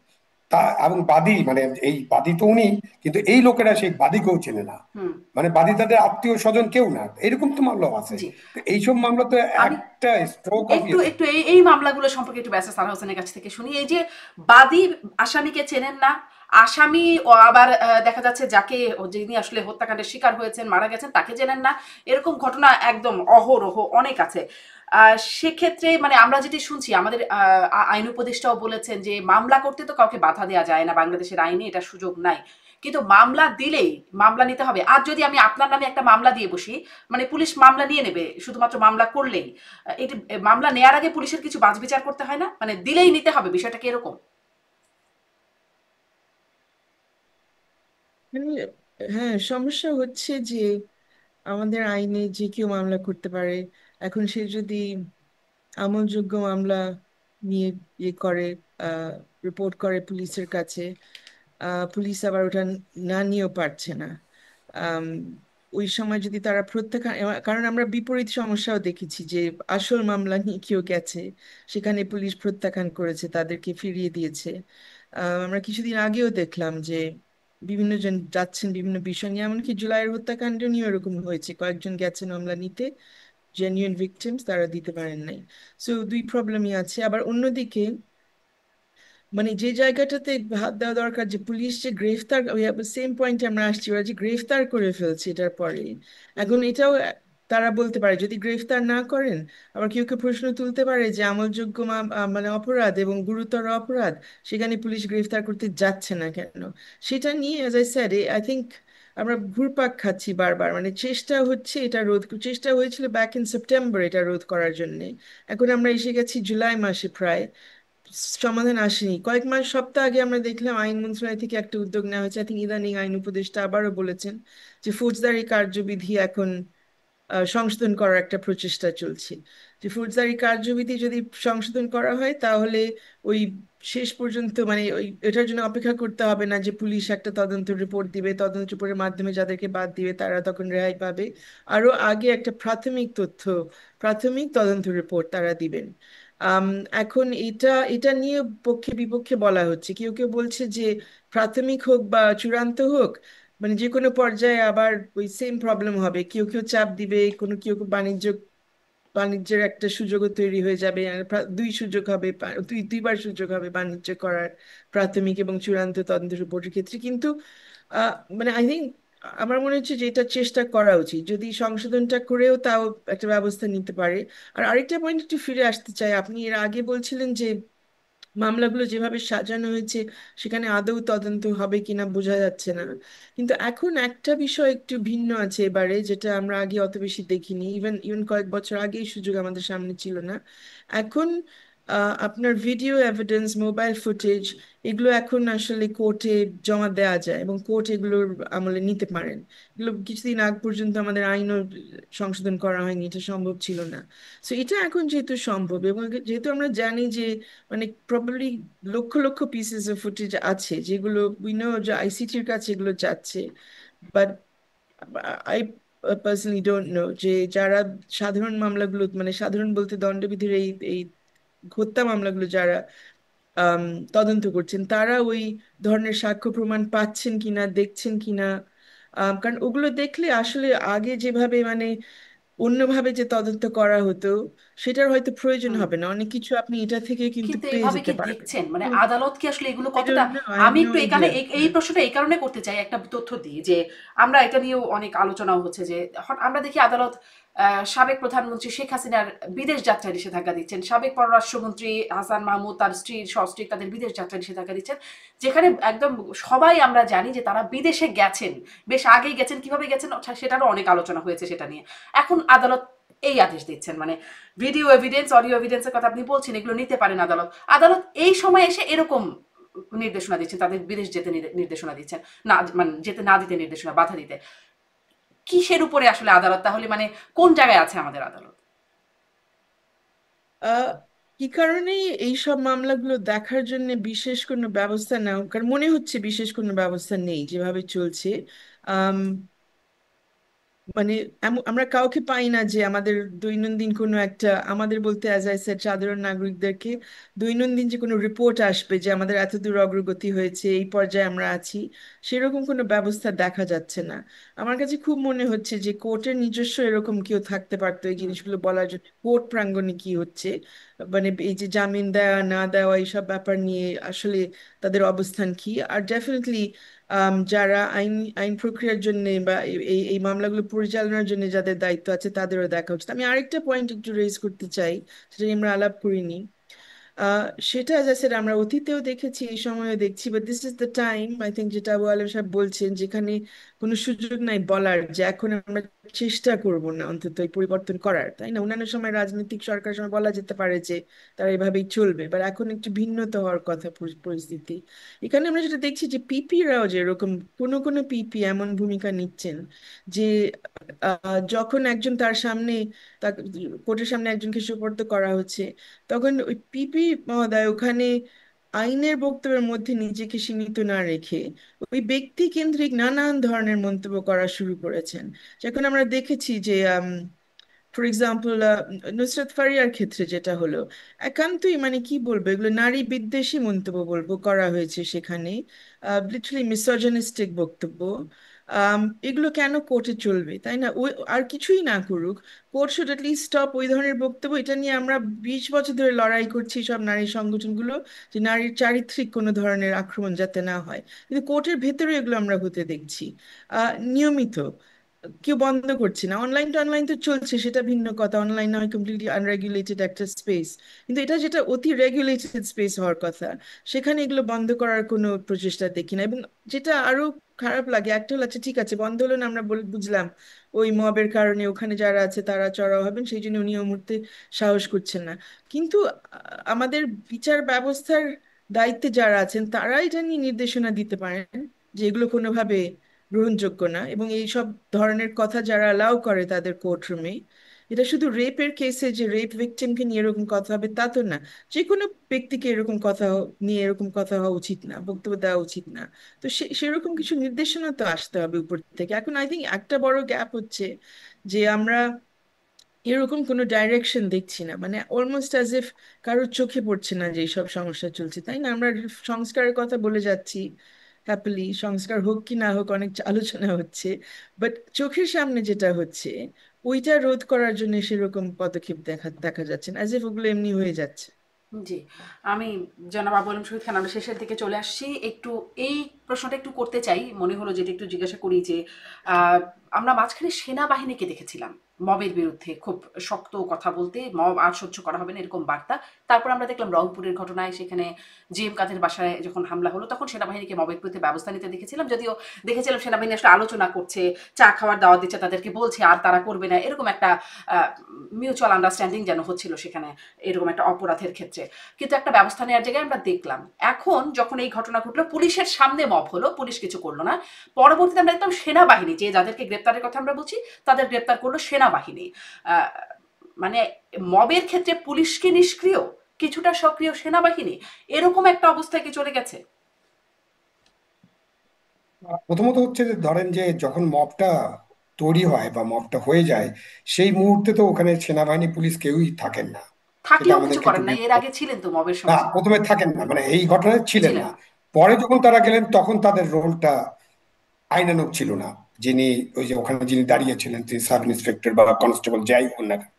তা এবং বাদী, মানে এই বাদী তো উনি, কিন্তু এই লোকেরা সেই বাদীকেও চেনে না। হুম। মানে বাদী তাদের আত্মীয় স্বজন কেউ না, এরকম তো মামলা আছে। জি। তো এইসব মামলা তো আমি একটা স্ট্রোক অফ একটু ইয়েতে। একটু এই মামলাগুলো সম্পর্কে একটু ব্যারিস্টার সালাহ হোসেনের কাছ থেকে শুনি। এই যে বাদী আসামিকে চেনেন না, আসামি ও আবার দেখা যাচ্ছে যাকে যিনি আসলে হত্যাকাণ্ডের শিকার হয়েছেন, মারা গেছেন, তাকে চেনেন না, এরকম ঘটনা একদম অহরহ অনেক আছে। সেক্ষেত্রে মানে আমরা যেটি শুনছি, আমাদের আইন উপদেষ্টাও বলেছেন যে মামলা করতে তো কাউকে বাধা দেওয়া যায় না, বাংলাদেশের আইনে এটা সুযোগ নাই, কিন্তু মামলা দিলেই মামলা নিতে হবে। আর যদি আমি আপনার নামে একটা মামলা দিয়ে বসি, মানে পুলিশ মামলা নিয়ে নেবে শুধুমাত্র মামলা করলেই। এটি মামলা নেয়ার আগে পুলিশের কিছু বাছবিচার করতে হয় না? মানে দিলেই নিতে হবে, বিষয়টা কি এরকম? মানে, হ্যাঁ, সমস্যা হচ্ছে যে আমাদের আইনে যে কেউ মামলা করতে পারে। এখন সে যদি আমলযোগ্য মামলা নিয়ে ইয়ে করে, রিপোর্ট করে পুলিশের কাছে, পুলিশ আবার ওটা না নিয়েও পারছে না। আম, ওই সময় যদি তারা প্রত্যাখ্যান, কারণ আমরা বিপরীত সমস্যাও দেখেছি যে আসল মামলা নিয়ে কেউ গেছে, সেখানে পুলিশ প্রত্যাখ্যান করেছে, তাদেরকে ফিরিয়ে দিয়েছে। আমরা কিছুদিন আগেও দেখলাম যে বিভিন্ন জন যাচ্ছেন বিভিন্ন বিষয় নিয়ে, এমনকি জুলাইয়ের হত্যাকাণ্ড নিয়ে এরকম হয়েছে, কয়েকজন গেছেন মামলা নিতে, জেনুইন ভিকটিমস, তারা দিতে পারেন নাই। সো দুই প্রবলেমই আছে। আবার অন্যদিকে মানে যে জায়গাটাতে হাত দেওয়া দরকার, যে পুলিশ যে গ্রেফতার, সেম পয়েন্টে আমরা আসছি, ওরা যে গ্রেফতার করে ফেলছে এটার পরে, এখন এটাও তারা বলতে পারে যদি গ্রেফতার না করেন, আবার কেউ কেউ প্রশ্ন তুলতে পারে যে আমলযোগ্য মানে অপরাধ এবং গুরুতর অপরাধ, সেখানে পুলিশ গ্রেফতার করতে যাচ্ছে না কেন। সেটা নিয়ে as I said, I think আমরা ঘুরপাক খাচ্ছি বারবার, মানে চেষ্টা হচ্ছে এটা রোধ, চেষ্টা হয়েছিল ব্যাক ইন সেপ্টেম্বর এটা রোধ করার জন্য। এখন আমরা এসে গেছি জুলাই মাসে, প্রায় সমাধান আসেনি। কয়েক মাস সপ্তাহ আগে আমরা দেখলাম আইন মন্ত্রণালয় থেকে একটা উদ্যোগ নেওয়া হয়েছে। আই থিঙ্ক ইদানিং আইন উপদেষ্টা আবারও বলেছেন যে ফৌজদারি কার্যবিধি এখন সংশোধন করার একটা প্রচেষ্টা চলছে। যে ফৌজদারি কার্যবিধি যদি সংশোধন করা হয় তাহলে ওই শেষ পর্যন্ত মানে ওই এটার জন্য অপেক্ষা করতে হবে না যে পুলিশ একটা তদন্ত রিপোর্ট দিবে, তদন্ত রিপোর্টের মাধ্যমে যাদেরকে বাদ দিবে তারা তখন রেহাই পাবে। আরো আগে একটা প্রাথমিক তথ্য, প্রাথমিক তদন্ত রিপোর্ট তারা দিবেন। আম, এখন এটা এটা নিয়ে পক্ষে বিপক্ষে বলা হচ্ছে। কেউ কেউ বলছে যে প্রাথমিক হোক বা চূড়ান্ত হোক, মানে যে কোনো পর্যায়ে আবার ওই সেম প্রবলেম হবে। কেউ কেউ চাপ দিবে, কেউ কেউ বাণিজ্যের একটা সুযোগও তৈরি হয়ে যাবে, আর দুই সুযোগ হবে, দুইবার সুযোগ হবে বাণিজ্য করার, প্রাথমিক এবং চূড়ান্ত তদন্ত রিপোর্টের ক্ষেত্রে। কিন্তু মানে আই থিঙ্ক আমার মনে হচ্ছে যে এটা চেষ্টা করা উচিত, যদি সংশোধনটা করেও তাও একটা ব্যবস্থা নিতে পারে। আর আরেকটা পয়েন্ট একটু ফিরে আসতে চাই, আপনি এর আগে বলছিলেন যে মামলাগুলো যেভাবে সাজানো হয়েছে সেখানে আদৌ তদন্ত হবে কিনা বোঝা যাচ্ছে না। কিন্তু এখন একটা বিষয় একটু ভিন্ন আছে এবারে, যেটা আমরা আগে অত বেশি দেখিনি, ইভেন ইভেন কয়েক বছর আগে এই সুযোগ আমাদের সামনে ছিল না। এখন আপনার ভিডিও এভিডেন্স, মোবাইল ফুটেজ, এগুলো এখন আসলে কোর্টে জমা দেওয়া যায় এবং কোর্ট এগুলোর আমলে নিতে পারেন। এগুলো কিছুদিন আগ পর্যন্ত আমাদের আইনও সংশোধন করা হয়নি, এটা সম্ভব ছিল না। তো এটা এখন যেহেতু সম্ভব, এবং যেহেতু আমরা জানি যে মানে probably lakh lakh pieces of footage আছে যেগুলো উই নো যে আইসিটির কাছে এগুলো যাচ্ছে, but I personally don't know যে যারা সাধারণ মামলাগুলো, মানে সাধারণ বলতে দণ্ডবিধির এই এই হত্যা মামলাগুলো যারা আম, তদন্ত করছেন তারা ওই ধরনের সাক্ষ্য প্রমাণ পাচ্ছেন কিনা, দেখছেন কিনা। কারণ ওগুলো দেখলে আসলে আগে যেভাবে মানে অন্যভাবে যে তদন্ত করা হতো সেটার হয়তো প্রয়োজন হুম। হবে না, অনেক কিছু আপনি এটা থেকে কিন্তু কিন্তু পেয়ে এভাবে যেতে কি পারবেন। দেখছেন, মানে তো আদালত কি আসলে এগুলো আই কতটা? ডোন্ট নো, আই হ্যাভ আমি নো একটু এখানে আইডিয়া। এই প্রশ্নটা এই কারণে করতে চাই, একটা তথ্য দিই যে আমরা এটা নিয়েও অনেক আলোচনাও হচ্ছে যে আমরা দেখি আদালত সাবেক প্রধানমন্ত্রী শেখ হাসিনার বিদেশ যাত্রা নিষেধাজ্ঞা দিচ্ছেন, সাবেক পররাষ্ট্রমন্ত্রী হাসান মাহমুদ তার স্ত্রীর সস্ত্রীক তাদের বিদেশ যাত্রা নিষেধাজ্ঞা দিচ্ছেন, যেখানে একদম সবাই আমরা জানি যে তারা বিদেশে গেছেন, বেশ আগেই গেছেন, কিভাবে গেছেন সেটারও অনেক আলোচনা হয়েছে সেটা নিয়ে। এখন আদালত এই আদেশ দিচ্ছেন, মানে ভিডিও এভিডেন্স, অডিও এভিডেন্সের কথা আপনি বলছেন, এগুলো নিতে পারেন আদালত। আদালত এই সময় এসে এরকম নির্দেশনা দিচ্ছেন, তাদের বিদেশ যেতে নির্দেশনা দিচ্ছেন, না মানে যেতে না দিতে নির্দেশনা, বাধা দিতে। কিসের উপরে আসলে আদালত তাহলে, মানে কোন জায়গায় আছে আমাদের আদালত? আহ কি কারণে এই সব মামলাগুলো দেখার জন্য বিশেষ কোনো ব্যবস্থা নেওয়া, কারণ মনে হচ্ছে বিশেষ কোনো ব্যবস্থা নেই যেভাবে চলছে। আম, মানে আমরা কাউকে পাই না যে আমাদের দৈনন্দিন কোনো একটা, আমাদের বলতে অ্যাজ আই সেড সাধারণ নাগরিকদেরকে দৈনন্দিন যে কোনো রিপোর্ট আসবে যে আমাদের এতদূর অগ্রগতি হয়েছে, এই পর্যায়ে আমরা আছি, সেরকম কোনো ব্যবস্থা দেখা যাচ্ছে না। আমার কাছে খুব মনে হচ্ছে যে কোর্টের নিজস্ব এরকম কেউ থাকতে পারতো এই হুম। জিনিসগুলো বলার জন্য, কোর্ট প্রাঙ্গণে কি হচ্ছে, মানে এই যে জামিন দেওয়া না দেওয়া এইসব ব্যাপার নিয়ে আসলে তাদের অবস্থান কি। আর ডেফিনেটলি যারা আইন আইন প্রক্রিয়ার জন্য বা এই এই মামলাগুলো পরিচালনার জন্য যাদের দায়িত্ব আছে তাদেরও দেখা উচিত। আমি আরেকটা পয়েন্ট একটু রেজ করতে চাই, সেটা নিয়ে আমরা আলাপ করিনি। আহ, সেটা যাচ্ছে আমরা অতীতেও দেখেছি, এই সময়ও দেখছি, but this is the time I think, যেটা আবু আলম সাহেব বলছেন, যেখানে কোনো সুযোগ নাই বলার যে এখন আমরা চেষ্টা করব না অন্তত এই পরিবর্তন করার, তাই না? অন্যান্য সময় রাজনৈতিক সরকার সময় বলা যেতে পারে যে তারা এভাবেই চলবে, বাট এখন একটু ভিন্নত হওয়ার কথা পরিস্থিতি। এখানে আমরা যেটা দেখছি যে পিপিরাও যে এরকম কোন কোন পিপি এমন ভূমিকা নিচ্ছেন যে যখন একজন তার সামনে, তার কোর্টের সামনে একজনকে সোপর্দ করা হচ্ছে, তখন ওই পিপি মহোদয় ওখানে আইনের বক্তব্যের মধ্যে নিজেকে সীমিত না রেখে ওই ব্যক্তি কেন্দ্রিক নানান ধরনের মন্তব্য করা শুরু করেছেন। যখন আমরা দেখেছি যে ফর এক্সাম্পল নুসরাত ফারিয়ার ক্ষেত্রে যেটা হলো, একান্তই মানে কি বলবো, এগুলো নারী বিদ্বেষী মন্তব্য বলবো করা হয়েছে সেখানে, লিটারালি মিসোজিনিস্টিক বক্তব্য। এগুলো কেন কোর্টে চলবে, তাই না? ওই আর কিছুই না করুক, কোর্ট শুড লিস্ট স্টপ ওই ধরনের বক্তব্য। এটা নিয়ে আমরা 20 বছর ধরে লড়াই করছি সব নারী সংগঠনগুলো, যে নারীর চারিত্রিক কোনো ধরনের আক্রমণ যাতে না হয়, কিন্তু কোর্টের ভেতরে এগুলো আমরা হতে দেখছি নিয়মিত। কেউ বন্ধ করছে না, অনলাইন টু অনলাইন তো চলছে, সেটা ভিন্ন কথা, অনলাইন নয় কমপ্লিটলি আনরেগুলেটেড একটা স্পেস, কিন্তু এটা যেটা অতি রেগুলেটেড স্পেস হওয়ার কথা, সেখানে এগুলো বন্ধ করার কোনো প্রচেষ্টা দেখি না। এবং যেটা আরো খারাপ লাগে। একটা হলো আচ্ছা ঠিক আছে বন্ধ হলো না, আমরা বুঝলাম ওই মবের কারণে ওখানে যারা আছে তারা চড়াও হবেন, সেই জন্য উনি ওই মুহূর্তে সাহস করছেন না। কিন্তু আমাদের বিচার ব্যবস্থার দায়িত্বে যারা আছেন তারা এটা নিয়ে নির্দেশনা দিতে পারেন যে এগুলো কোনোভাবে গ্রহণযোগ্য না, এবং এই সব ধরনের কথা যারা অ্যালাউ করে তাদের কোর্টরুমে, এটা শুধু রেপের কেসে যে রেপ ভিকটিমকে নিয়ে এরকম কথা হবে তা তো না, যে কোনো ব্যক্তিকে এরকম কথা নিয়ে এরকম কথা হওয়া উচিত না, বক্তব্য দেওয়া উচিত না। তো সেরকম কিছু নির্দেশনা তো আসতে হবে উপর থেকে। এখন আই থিঙ্ক একটা বড় গ্যাপ হচ্ছে যে আমরা এরকম কোনো ডাইরেকশন দেখছি না, মানে অলমোস্ট অ্যাজ ইফ কারোর চোখে পড়ছে না যে এইসব সমস্যা চলছে, তাই না? আমরা সংস্কারের কথা বলে যাচ্ছি, হ্যাপিলি সংস্কার হোক কি না হোক অনেক আলোচনা হচ্ছে, বাট চোখের সামনে যেটা হচ্ছে ওইটা রোধ করার জন্য সেরকম পদক্ষেপ দেখা দেখা যাচ্ছে না, অ্যাজ ইফ ওগুলো এমনি হয়ে যাচ্ছে। জি, আমি জনাব আবু আলম শহীদ খান, আমরা শেষের দিকে চলে আসছি। একটু এই প্রশ্নটা একটু করতে চাই, মনে হলো যেটা একটু জিজ্ঞাসা করি যে আহ, আমরা মাঝখানে সেনাবাহিনীকে দেখেছিলাম মবের বিরুদ্ধে খুব শক্ত কথা বলতে, মব আর সহ্য করা হবে না এরকম বার্তা। তারপর আমরা দেখলাম রংপুরের ঘটনায়, সেখানে জিএম কাদের বাসায় যখন হামলা হলো তখন সেনাবাহিনীকে মবের বিরুদ্ধে ব্যবস্থা নিতে দেখেছিলাম, যদিও দেখেছিলাম সেনাবাহিনী আসলে আলোচনা করছে, চা খাওয়ার দাওয়াত দিচ্ছে, তাদেরকে বলছে আর তারা করবে না, এরকম একটা মিউচুয়াল আন্ডারস্ট্যান্ডিং যেন হচ্ছিল সেখানে এরকম একটা অপরাধের ক্ষেত্রে। কিন্তু একটা ব্যবস্থা নেওয়ার জায়গায় আমরা দেখলাম এখন যখন এই ঘটনা ঘটলো, পুলিশের সামনে মব হলো, পুলিশ কিছু করলো না, পরবর্তীতে আমরা দেখলাম সেনাবাহিনী, যে যাদেরকে গ্রেপ্তারের কথা আমরা বলছি তাদের গ্রেপ্তার করলো সেনাবাহিনী। আহ, মানে মবের ক্ষেত্রে পুলিশকে নিষ্ক্রিয়, কিছুটা সক্রিয় সেনাবাহিনী, এরকম একটা অবস্থায় কি চলে গেছে? প্রথমত হচ্ছে যে ধরেন যে যখন মবটা তৈরি হয় বা মবটা হয়ে যায়, সেই মুহূর্তে তো ওখানে সেনাবাহিনী পুলিশ কেউই থাকেন না। সেটা থাকলেও কিছু আমাদেরকে একটু করেন না, এর আগে ছিলেন তো মবের না, সময়? প্রথমে থাকেন না, মানে এই ঘটনায় ছিলেন ছিলেন না। না। পরে যখন তারা গেলেন তখন তাদের রোলটা আইনানুগ ছিল না। যিনি ওই যে ওখানে যিনি দাঁড়িয়েছিলেন, তিনি সাব ইন্সপেক্টর বা কনস্টেবল যাই হোক না কেন,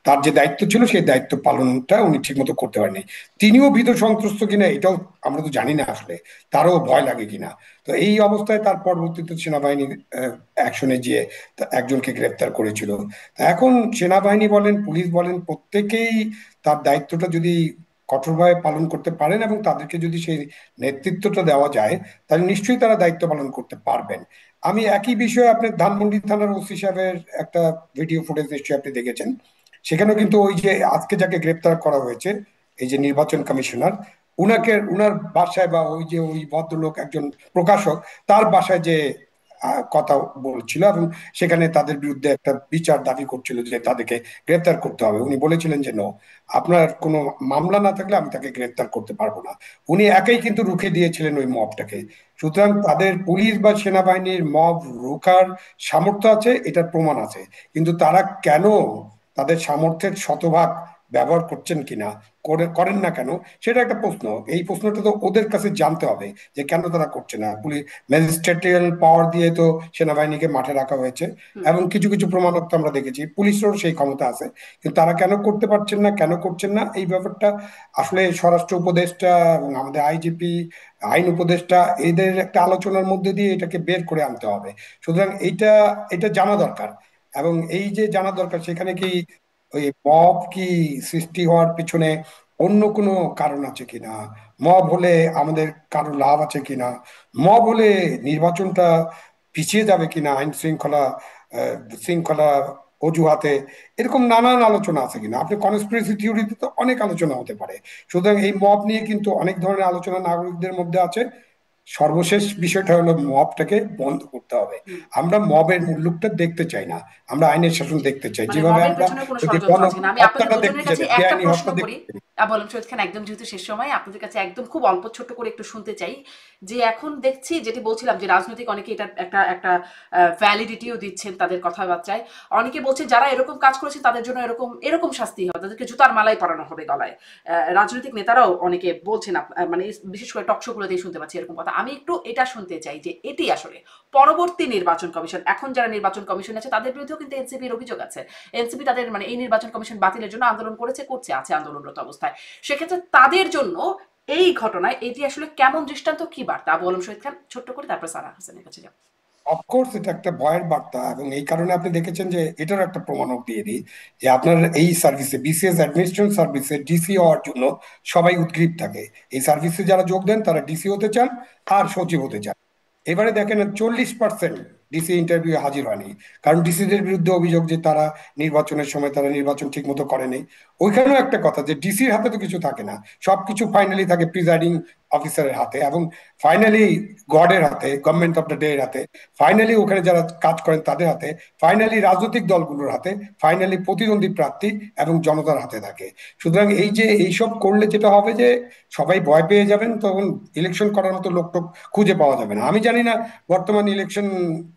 তার যে দায়িত্ব ছিল সেই দায়িত্ব পালনটা উনি ঠিক মতো করতে পারেননি। তিনিও ভীত সন্ত্রস্ত কিনা এটাও আমরা তো জানি না আসলে, তারও ভয় লাগে কিনা। তো এই অবস্থায় তার পরবর্তীতে সেনাবাহিনীর অ্যাকশনে গিয়ে একজনকে গ্রেপ্তার করেছিল। তা এখন সেনাবাহিনী বলেন পুলিশ বলেন প্রত্যেকেই তার দায়িত্বটা যদি কঠোরভাবে পালন করতে পারেন এবং তাদেরকে যদি সেই নেতৃত্বটা দেওয়া যায়, তাহলে নিশ্চয়ই তারা দায়িত্ব পালন করতে পারবেন। আমি একই বিষয়ে আপনার ধানমন্ডি থানার ওসি সাহেবের একটা ভিডিও ফুটেজ নিশ্চয়ই আপনি দেখেছেন। সেখানেও কিন্তু ওই যে আজকে যাকে গ্রেপ্তার করা হয়েছে, এই যে নির্বাচন কমিশনার, উনাকে উনার বাসায় বা ওই যে ওই ভদ্রলোক একজন প্রকাশক, তার বাসায় যে কথা বলছিল এবং সেখানে তাদের বিরুদ্ধে একটা বিচার দাবি করছিল যে তাদেরকে গ্রেপ্তার করতে হবে। উনি বলেছিলেন যে নো, আপনার কোনো মামলা না থাকলে আমি তাকে গ্রেপ্তার করতে পারবো না। উনি একাই কিন্তু রুখে দিয়েছিলেন ওই মবটাকে। সুতরাং তাদের পুলিশ বা সেনাবাহিনীর মব রোখার সামর্থ্য আছে, এটার প্রমাণ আছে। কিন্তু তারা কেন তাদের সামর্থ্যের শতভাগ ব্যবহার করছেন কিনা, করেন না কেন, সেটা একটা প্রশ্ন। এই প্রশ্নটা তো ওদের কাছে জানতে হবে যে কেন তারা করছে না। পুলিশ ম্যাজিস্ট্রেটিয়াল পাওয়ার দিয়ে তো সেনাবাহিনীকে মাঠে রাখা হয়েছে, হুম। এবং কিছু কিছু প্রমাণক তো আমরা দেখেছি পুলিশেরও সেই ক্ষমতা আছে। কিন্তু তারা কেন করতে পারছেন না, কেন করছেন না, এই ব্যাপারটা আসলে স্বরাষ্ট্র উপদেষ্টা এবং আমাদের আইজিপি, আইন উপদেষ্টা, এদের একটা আলোচনার মধ্যে দিয়ে এটাকে বের করে আনতে হবে। সুতরাং এইটা এটা জানা দরকার। এবং এই যে জানা দরকার, সেখানে কি ওই মব কি সৃষ্টি হওয়ার পিছনে অন্য কোনো কারণ আছে কিনা, মব হলে আমাদের কারো লাভ আছে কিনা, মব হলে নির্বাচনটা পিছিয়ে যাবে কিনা, আইন শৃঙ্খলা শৃঙ্খলা অজুহাতে, এরকম নানান আলোচনা আছে কিনা। আপনি কনস্পিরেসি থিওরিতে তো অনেক আলোচনা হতে পারে। সুতরাং এই মব নিয়ে কিন্তু অনেক ধরনের আলোচনা নাগরিকদের মধ্যে আছে। সর্বশেষ বিষয়টা হলো মবটাকে বন্ধ করতে হবে। হুম। আমরা মবের মুল্লুকটা দেখতে চাই না, আমরা আইনের শাসন জি। দেখতে চাই। মানে যেভাবে মবের আমরা পেছনে কোনো ওই যে ষড়যন্ত্র আছে কিনা, আমি আপনাদের হত্যাটা দেখতে দুজনের চাই কাছে না, একটা বেআইনি প্রশ্ন হত্যা করি। দেখতে চাই না। আবু আলম শহীদ খান, একদম যেহেতু শেষ সময়, আপনাদের কাছে একদম খুব অল্প ছোট্ট করে একটু শুনতে চাই যে এখন দেখছি, যেটি বলছিলাম যে রাজনৈতিক অনেকে এটা একটা একটা ভ্যালিডিটিও দিচ্ছেন তাদের কথাবার্তায়। অনেকে বলছে যারা এরকম কাজ করেছে তাদের জন্য এরকম এরকম শাস্তি হবে, তাদেরকে জুতার মালাই পরানো হবে গলায়। রাজনৈতিক নেতারাও অনেকে বলছেন, মানে বিশেষ করে টকশোগুলোতেই শুনতে পাচ্ছি এরকম কথা। আমি একটু এটা শুনতে চাই যে এটি আসলে পরবর্তী নির্বাচন কমিশন, এখন যারা নির্বাচন কমিশন আছে তাদের বিরুদ্ধেও কিন্তু এনসিপির অভিযোগ আছে। এনসিপি তাদের মানে এই নির্বাচন কমিশন বাতিলের জন্য আন্দোলন করেছে, করছে, আছে আন্দোলনরত অবস্থায়। সেক্ষেত্রে তাদের জন্য এই ঘটনায় এটি আসলে কেমন দৃষ্টান্ত, কি বার্তা? আবু আলম শহীদ খান ছোট্ট করে, তারপর সারা হাসানের কাছে যাব। অফকোর্স এটা একটা ভয়ের বার্তা, এবং এই কারণে আপনি দেখেছেন যে এটার একটা প্রমাণক দিয়ে দিই যে আপনার এই সার্ভিসে, বিসিএস অ্যাডমিনিস্ট্রেশন সার্ভিসে ডিসি হওয়ার জন্য সবাই উদ্গ্রীব থাকে। এই সার্ভিসে যারা যোগ দেন তারা ডিসি হতে চান আর সচিব হতে চান। এবারে দেখেন 40% ডিসি ইন্টারভিউ হাজির হয়নি, কারণ ডিসিদের বিরুদ্ধে অভিযোগ যে তারা নির্বাচনের সময় তারা নির্বাচন ঠিক মতো করেনি। ওইখানেও একটা কথা যে ডিসির হাতে তো কিছু থাকে না, সবকিছু ফাইনালি থাকে প্রিজাইডিং অফিসারের হাতে, এবং ফাইনালি গডের হাতে, গভর্নমেন্ট অফ দ্য ডে এর হাতে, ফাইনালি ওখানে যারা কাজ করেন তাদের হাতে, ফাইনালি রাজনৈতিক দলগুলোর হাতে, ফাইনালি প্রতিদ্বন্দ্বী প্রার্থী এবং জনতার হাতে থাকে। সুতরাং এই যে এইসব করলে যেটা হবে যে সবাই ভয় পেয়ে যাবেন, তখন ইলেকশন করার মতো লোক টোক খুঁজে পাওয়া যাবে না। আমি জানি না বর্তমান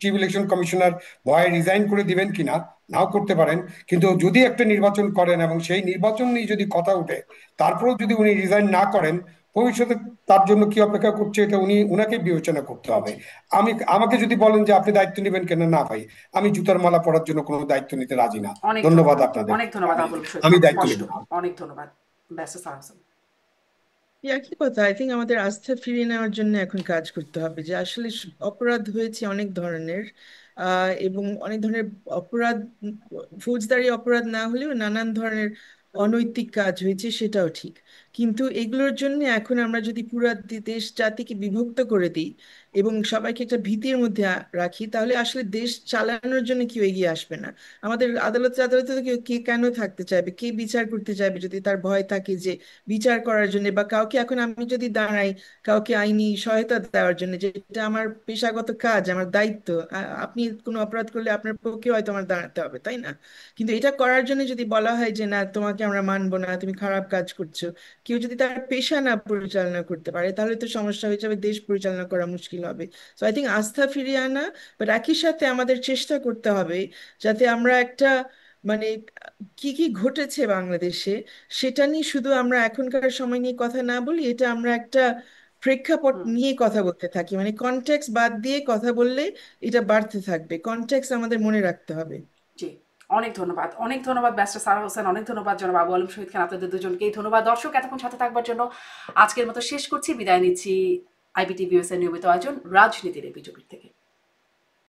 চিফ ইলেকশন কমিশনার ভয়ে রিজাইন করে দিবেন কিনা, নাও করতে পারেন। কিন্তু যদি একটা নির্বাচন করেন এবং সেই নির্বাচন নিয়ে যদি কথা উঠে, তারপরেও যদি উনি রিজাইন না করেন, ভবিষ্যতে তার জন্য কি অপেক্ষা করছে এটা উনাকে বিবেচনা করতে হবে। জি, আমাকে যদি বলেন যে আপনি দায়িত্ব নেবেন কেন, না ভাই, আমি জুতার মালা পরার জন্য কোনো দায়িত্ব নিতে রাজি না। অনেক ধন্যবাদ ধন্যবাদ। আপনাদের। অনেক ধন্যবাদ আমি আবুল শহীদ আমি খান, দায়িত্ব স্পষ্ট। নেব না। অনেক ধন্যবাদ ব্যারিস্টার সারা হোসেন। একই কথা, আই থিঙ্ক আমাদের আস্থা ফিরিয়ে নেওয়ার জন্য এখন কাজ করতে হবে, যে আসলে অপরাধ হয়েছে অনেক ধরনের, এবং অনেক ধরনের অপরাধ, ফৌজদারি অপরাধ না হলেও নানান ধরনের অনৈতিক কাজ হয়েছে, সেটাও ঠিক। কিন্তু এগুলোর জন্য এখন আমরা যদি পুরা দেশ জাতিকে বিভক্ত করে দিই এবং সবাইকে একটা ভীতির মধ্যে রাখি, তাহলে আসলে দেশ চালানোর জন্য কেউ এগিয়ে আসবে না। আমাদের আদালতে আদালতে তো কে কেন থাকতে চাইবে, কে বিচার করতে চাইবে যদি তার ভয় থাকে যে বিচার করার জন্য, বা কাউকে, এখন আমি যদি দাঁড়াই কাউকে আইনি সহায়তা দেওয়ার জন্য, যেটা আমার পেশাগত কাজ, আমার দায়িত্ব, আপনি কোনো অপরাধ করলে আপনার পক্ষে হয়তো আমার দাঁড়াতে হবে, তাই না? কিন্তু এটা করার জন্য যদি বলা হয় যে না, তোমাকে আমরা মানবো না, তুমি খারাপ কাজ করছো, কেউ যদি তার পেশা না পরিচালনা করতে পারে, তাহলে তো সমস্যা হয়ে যাবে, দেশ পরিচালনা করা মুশকিল হবে। তো আই থিঙ্ক আস্থা ফিরিয়ে আনা, বাট একই সাথে আমাদের চেষ্টা করতে হবে যাতে আমরা একটা, মানে কি কি ঘটেছে বাংলাদেশে সেটা নিয়ে শুধু আমরা এখনকার সময় নিয়ে কথা না বলি, এটা আমরা একটা প্রেক্ষাপট হুম, নিয়ে কথা বলতে থাকি, মানে কনটেক্সট বাদ দিয়ে কথা বললে এটা বাড়তে থাকবে, কনটেক্সট আমাদের মনে রাখতে হবে। জি, অনেক ধন্যবাদ। অনেক ধন্যবাদ ব্যারিস্টার সারা হোসেন, অনেক ধন্যবাদ জনাব আবু আলম শহীদ খান, আপনাদের দুজনকেই ধন্যবাদ। দর্শক এতক্ষণ সাথে থাকবার জন্য আজকের মতো শেষ করছি, বিদায় নিচ্ছি আইবিটিভিএস এর নিয়মিত আয়োজন রাজনীতির এই বিজয়ীর থেকে।